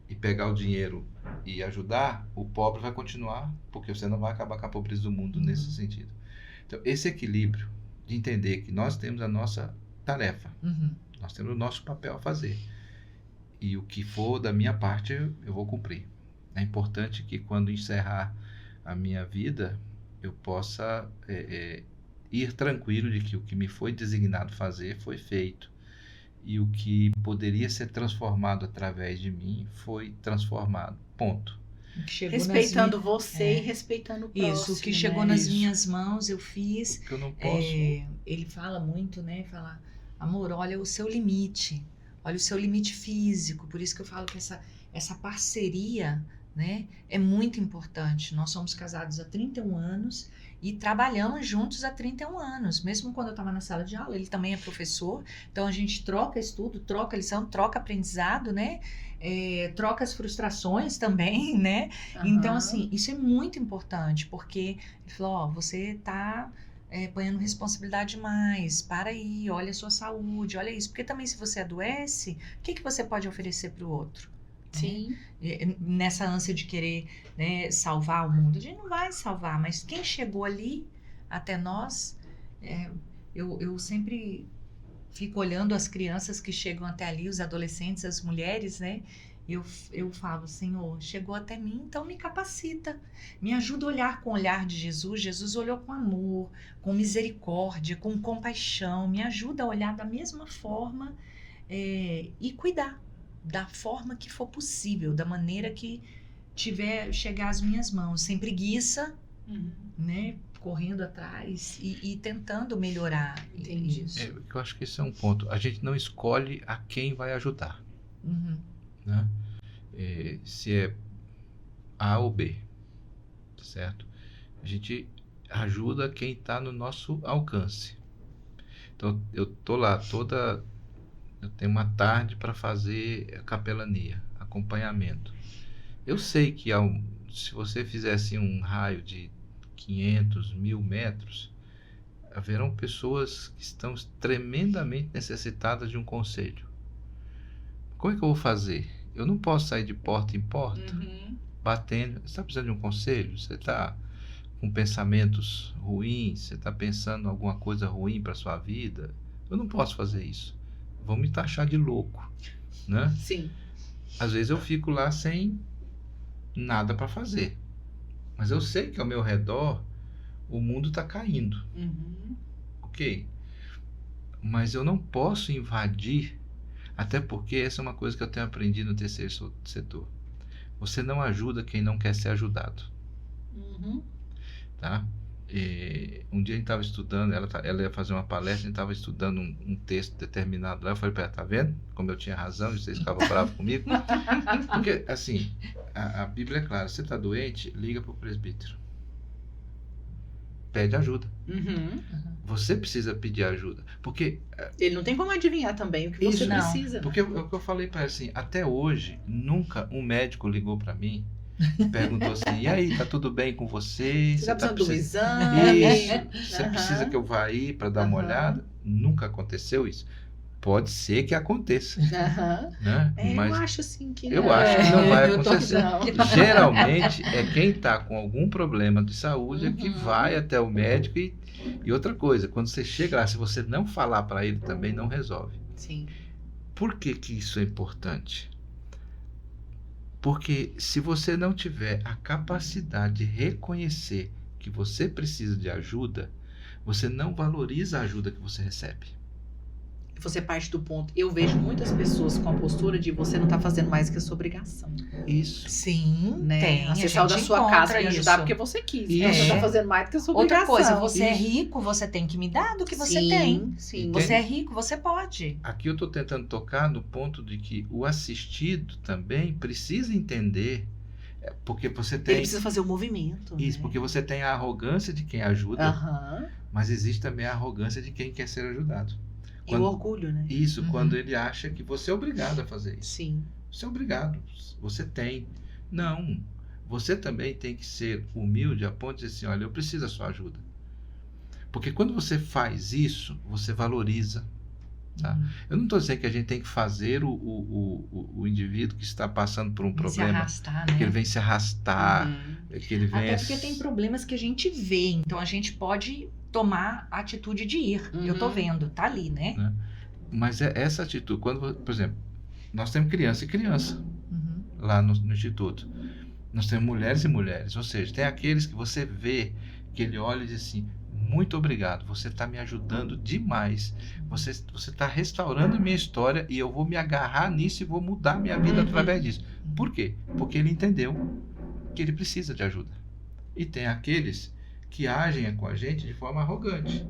e pegar o dinheiro e ajudar, o pobre vai continuar, porque você não vai acabar com a pobreza do mundo nesse sentido. Então, esse equilíbrio de entender que nós temos a nossa tarefa, nós temos o nosso papel a fazer, e o que for da minha parte, eu vou cumprir. É importante que quando encerrar a minha vida, eu possa ir tranquilo de que o que me foi designado fazer foi feito. E o que poderia ser transformado através de mim foi transformado. Ponto. Respeitando você e respeitando o próximo. Isso, o que chegou nas minhas mãos, eu fiz. Porque eu não posso... ele fala muito, né? Fala, amor, olha o seu limite. Olha o seu limite físico. Por isso que eu falo que essa parceria, né, é muito importante. Nós somos casados há 31 anos e trabalhamos juntos há 31 anos. Mesmo quando eu estava na sala de aula, ele também é professor. Então, a gente troca estudo, troca lição, troca aprendizado, né? Troca as frustrações também, né? Então, assim, isso é muito importante, porque ele falou, ó, você está ponhando responsabilidade demais, para aí, olha a sua saúde, olha isso. Porque também se você adoece, o que você pode oferecer para o outro? Sim. Nessa ânsia de querer, né, salvar o mundo. A gente não vai salvar, mas quem chegou ali até nós, eu sempre fico olhando as crianças que chegam até ali, os adolescentes, as mulheres, né? Eu falo, Senhor, chegou até mim, então me capacita. Me ajuda a olhar com o olhar de Jesus. Jesus olhou com amor, com misericórdia, com compaixão. Me ajuda a olhar da mesma forma e cuidar da forma que for possível, da maneira que tiver chegar às minhas mãos, sem preguiça, né? Correndo atrás e tentando melhorar. Entendi. Isso. Eu acho que esse é um ponto. A gente não escolhe a quem vai ajudar. Né? Se é A ou B, certo? A gente ajuda quem está no nosso alcance. Então, eu tô lá eu tenho uma tarde para fazer capelania, acompanhamento. Eu sei que se você fizesse um raio de 500, 1000 metros, haverão pessoas que estão tremendamente necessitadas de um conselho. Como é que eu vou fazer? Eu não posso sair de porta em porta, batendo. Você está precisando de um conselho? Você está com pensamentos ruins? Você está pensando em alguma coisa ruim para sua vida? Eu não posso fazer isso. Vão me taxar de louco, né? Sim. Às vezes eu fico lá sem nada para fazer. Mas eu sei que ao meu redor o mundo está caindo. Ok? Mas eu não posso invadir. Até porque essa é uma coisa que eu tenho aprendido no terceiro setor. Você não ajuda quem não quer ser ajudado. Tá? Um dia a gente estava estudando, ela ia fazer uma palestra, a gente estava estudando um texto determinado lá. Eu falei para ela, tá vendo? Como eu tinha razão, vocês ficavam bravos comigo. Porque, assim, a Bíblia é clara. Você está doente, liga para o presbítero. Pede ajuda. Você precisa pedir ajuda. Porque ele não tem como adivinhar também o que você precisa. Porque o que eu falei para ela, assim, até hoje, nunca um médico ligou para mim e perguntou assim, e aí, tá tudo bem com você? Você tá precisando de um exame? Isso. Você precisa que eu vá aí para dar uma olhada? Nunca aconteceu isso. Pode ser que aconteça. Né? Mas eu acho assim que eu acho que não vai acontecer. Não. Geralmente é quem está com algum problema de saúde é que vai até o médico e outra coisa, quando você chega lá, se você não falar para ele também não resolve. Sim. Por que isso é importante? Porque se você não tiver a capacidade de reconhecer que você precisa de ajuda, você não valoriza a ajuda que você recebe. Você parte do ponto. Eu vejo muitas pessoas com a postura de você não tá fazendo mais que a sua obrigação. Isso. Sim, Né? tem. Você saiu da sua casa para ajudar porque você quis. Então você tá fazendo mais do que a sua Outra obrigação. coisa, você é rico, você tem que me dar do que você tem. Sim. Você é rico, você pode. Aqui eu estou tentando tocar no ponto de que o assistido também precisa entender, porque você tem... Ele precisa fazer o movimento. Isso, né? porque você tem a arrogância de quem ajuda, mas existe também a arrogância de quem quer ser ajudado. E o orgulho, né? Isso, quando ele acha que você é obrigado a fazer isso. Sim. Você é obrigado, você tem. Não, você também tem que ser humilde a ponto de dizer assim, olha, eu preciso da sua ajuda. Porque quando você faz isso, você valoriza. Tá? Eu não estou dizendo que a gente tem que fazer o indivíduo que está passando por um problema, se arrastar, né? que ele vem se arrastar, que ele vem... Até porque tem problemas que a gente vê, então a gente pode tomar a atitude de ir. Eu tô vendo, tá ali, né? Mas essa atitude, quando, por exemplo, nós temos criança e criança lá no instituto. Nós temos mulheres e mulheres, ou seja, tem aqueles que você vê, que ele olha e diz assim, muito obrigado, você está me ajudando demais, você está restaurando minha história e eu vou me agarrar nisso e vou mudar minha vida através disso. Por quê? Porque ele entendeu que ele precisa de ajuda. E tem aqueles que agem com a gente de forma arrogante.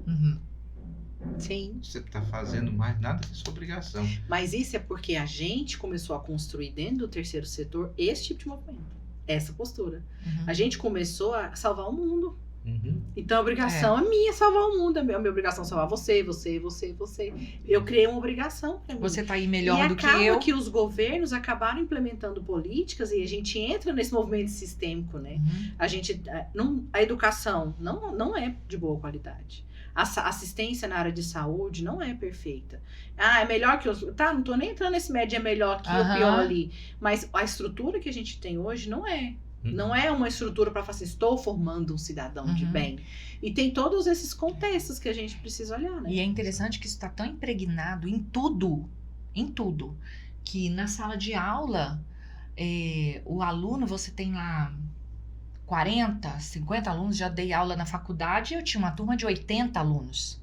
Sim. Você está fazendo mais nada que sua obrigação. Mas isso é porque a gente começou a construir dentro do terceiro setor esse tipo de movimento. Essa postura. A gente começou a salvar o mundo. Então a obrigação é minha salvar o mundo, é minha obrigação salvar você. Eu criei uma obrigação pra mim. Você tá aí melhor do que E acaba eu. que os governos acabaram implementando políticas e a gente entra nesse movimento sistêmico, né? A educação não é de boa qualidade. A assistência na área de saúde não é perfeita. É melhor que os... Tá, não tô nem entrando nesse médio, é melhor aqui ou pior ali. Mas a estrutura que a gente tem hoje não é. Não é uma estrutura para falar assim, estou formando um cidadão de bem. E tem todos esses contextos que a gente precisa olhar, né? E é interessante que isso está tão impregnado em tudo, que na sala de aula, o aluno, você tem lá 40, 50 alunos, já dei aula na faculdade, eu tinha uma turma de 80 alunos.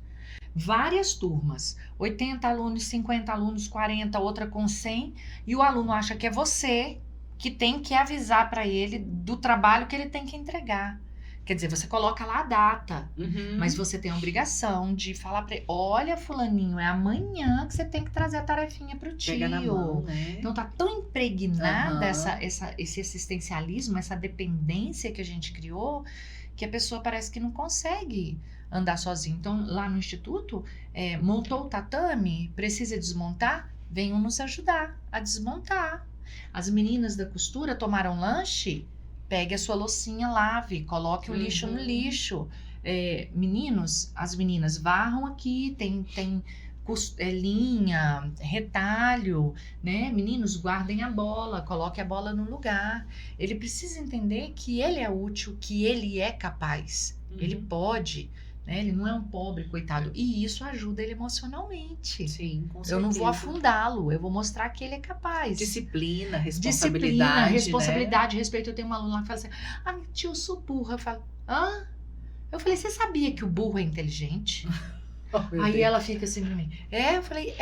Várias turmas, 80 alunos, 50 alunos, 40, outra com 100, e o aluno acha que é você que tem que avisar para ele do trabalho que ele tem que entregar. Quer dizer, você coloca lá a data, mas você tem a obrigação de falar para ele, olha, fulaninho, é amanhã que você tem que trazer a tarefinha pro tio. Pega na mão, né? Então tá tão impregnada esse assistencialismo, essa dependência que a gente criou, que a pessoa parece que não consegue andar sozinha. Então, lá no instituto, montou o tatame, precisa desmontar, venham nos ajudar a desmontar. As meninas da costura tomaram lanche, pegue a sua loucinha, lave, coloque o lixo no lixo. Meninos, as meninas varram aqui, tem linha, retalho, né? Meninos, guardem a bola, coloque a bola no lugar. Ele precisa entender que ele é útil, que ele é capaz, ele pode. Ele não é um pobre, coitado. E isso ajuda ele emocionalmente. Sim, com certeza. Eu não vou afundá-lo, eu vou mostrar que ele é capaz. Disciplina, responsabilidade, né? Respeito. Eu tenho uma aluna lá que fala assim, tio, eu sou burra. Eu falo, Eu falei, você sabia que o burro é inteligente? Aí ela fica assim pra mim. Eu falei,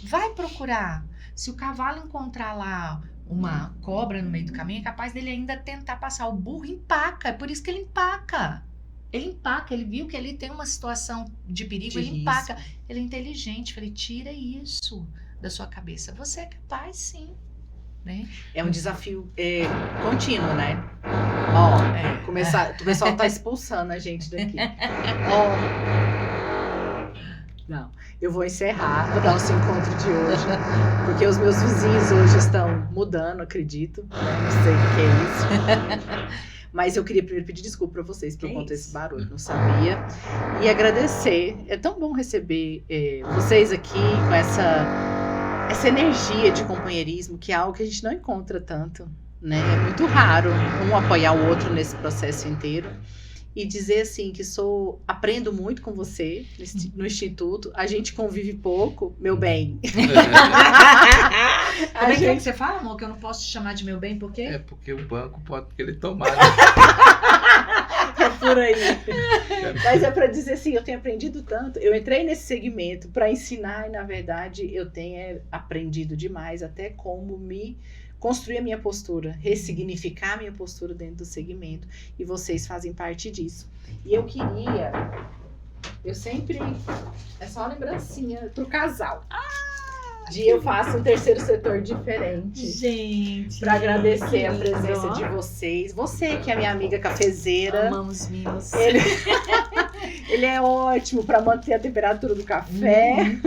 vai procurar. Se o cavalo encontrar lá uma cobra no meio do caminho, é capaz dele ainda tentar passar. O burro empaca, é por isso que ele empaca. Ele viu que ali tem uma situação de perigo, ele empaca. Ele é inteligente. Falei, tira isso da sua cabeça. Você é capaz, sim. Né? É um desafio contínuo, né? O pessoal tá expulsando a gente daqui. Não, eu vou encerrar o nosso encontro de hoje, porque os meus vizinhos hoje estão mudando, acredito. Né? Não sei o que é isso. Mas eu queria primeiro pedir desculpa para vocês por conta desse barulho, não sabia. E agradecer. É tão bom receber vocês aqui com essa energia de companheirismo, que é algo que a gente não encontra tanto, né? É muito raro um apoiar o outro nesse processo inteiro. E dizer assim que aprendo muito com você no Instituto. A gente convive pouco, meu bem. Como é que você fala, amor? Que eu não posso te chamar de meu bem, por quê? É porque o banco pode ele tomar. É por aí. Mas é para dizer assim, eu tenho aprendido tanto. Eu entrei nesse segmento para ensinar e, na verdade, eu tenho aprendido demais até como construir a minha postura, ressignificar a minha postura dentro do segmento. E vocês fazem parte disso. E eu sempre... É só uma lembrancinha pro casal. Eu faço um terceiro setor diferente. Gente. Para agradecer a presença de vocês. Você que é minha amiga cafezeira. Amamos mimos. Ele é ótimo para manter a temperatura do café.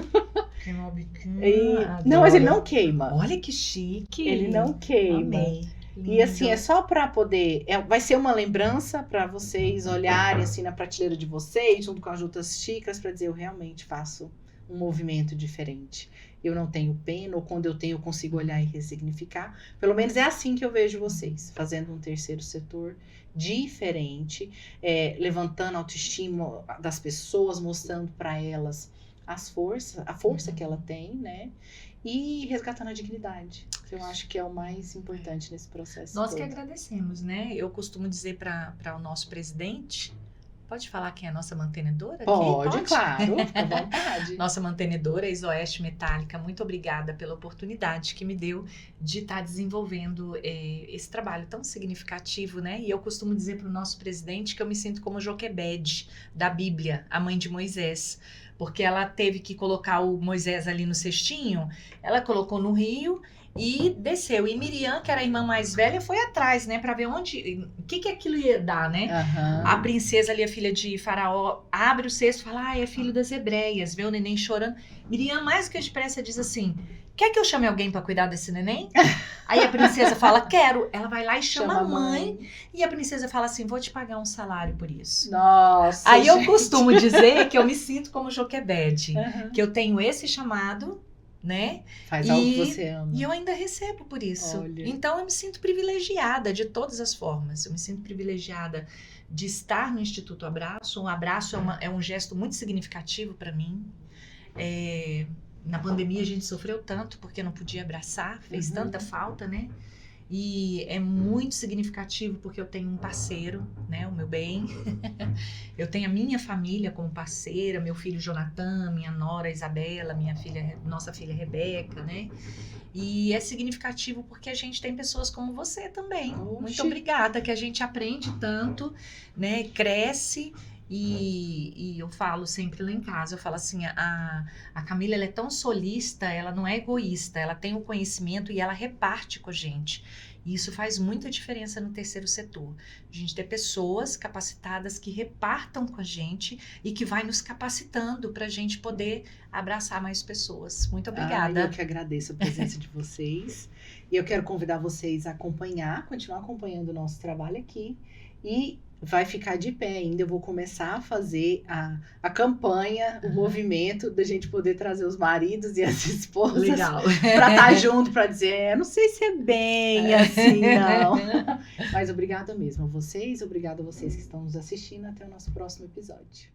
Não, mas ele não queima. Olha que chique. Ele não queima. Amei. E assim, é só para poder... vai ser uma lembrança para vocês olharem assim na prateleira de vocês, junto com as outras xícaras, para dizer, eu realmente faço um movimento diferente. Eu não tenho pena, ou quando eu tenho, eu consigo olhar e ressignificar. Pelo menos é assim que eu vejo vocês, fazendo um terceiro setor diferente, levantando a autoestima das pessoas, mostrando para elas a força que ela tem, né? E resgatando a dignidade. Eu acho que é o mais importante nesse processo. Nós que agradecemos, né? Eu costumo dizer para o nosso presidente... Pode falar quem é a nossa mantenedora aqui? Pode, claro, fica à vontade. Nossa mantenedora, Isoeste Metálica, muito obrigada pela oportunidade que me deu de estar desenvolvendo esse trabalho tão significativo, né? E eu costumo dizer para o nosso presidente que eu me sinto como Joquebede, da Bíblia, a mãe de Moisés. Porque ela teve que colocar o Moisés ali no cestinho, ela colocou no rio E desceu. E Miriam, que era a irmã mais velha, foi atrás, né? Pra ver o que aquilo ia dar, né? Aham. A princesa ali, a filha de Faraó, abre o cesto e fala, é filho das hebreias. Vê o neném chorando. Miriam, mais do que depressa, diz assim, quer que eu chame alguém pra cuidar desse neném? Aí a princesa fala, quero. Ela vai lá e chama a mãe. E a princesa fala assim, vou te pagar um salário por isso. Nossa, Aí eu gente. costumo dizer que eu me sinto como Joquebede. Aham. Que eu tenho esse chamado, né? Faz algo que você ama. E eu ainda recebo por isso. Olha. Então eu me sinto privilegiada de todas as formas. Eu me sinto privilegiada de estar no Instituto Abraço. Um abraço é um gesto muito significativo para mim. Na pandemia a gente sofreu tanto porque não podia abraçar, fez tanta falta, né? E é muito significativo porque eu tenho um parceiro, né, o meu bem. Eu tenho a minha família como parceira, meu filho Jonathan, minha nora Isabela, nossa filha Rebeca, né? E é significativo porque a gente tem pessoas como você também. Oxi. Muito obrigada, que a gente aprende tanto, né? Cresce. E eu falo sempre lá em casa, eu falo assim, a Camila, ela é tão solista, ela não é egoísta, ela tem o conhecimento e ela reparte com a gente. E isso faz muita diferença no terceiro setor. A gente ter pessoas capacitadas que repartam com a gente e que vai nos capacitando para a gente poder abraçar mais pessoas. Muito obrigada. Eu que agradeço a presença de vocês. E eu quero convidar vocês a continuar acompanhando o nosso trabalho aqui. E vai ficar de pé ainda. Eu vou começar a fazer a campanha, o movimento da gente poder trazer os maridos e as esposas Legal. para estar junto, para dizer, não sei se é bem assim, não. Mas obrigada mesmo a vocês, obrigada a vocês que estão nos assistindo. Até o nosso próximo episódio.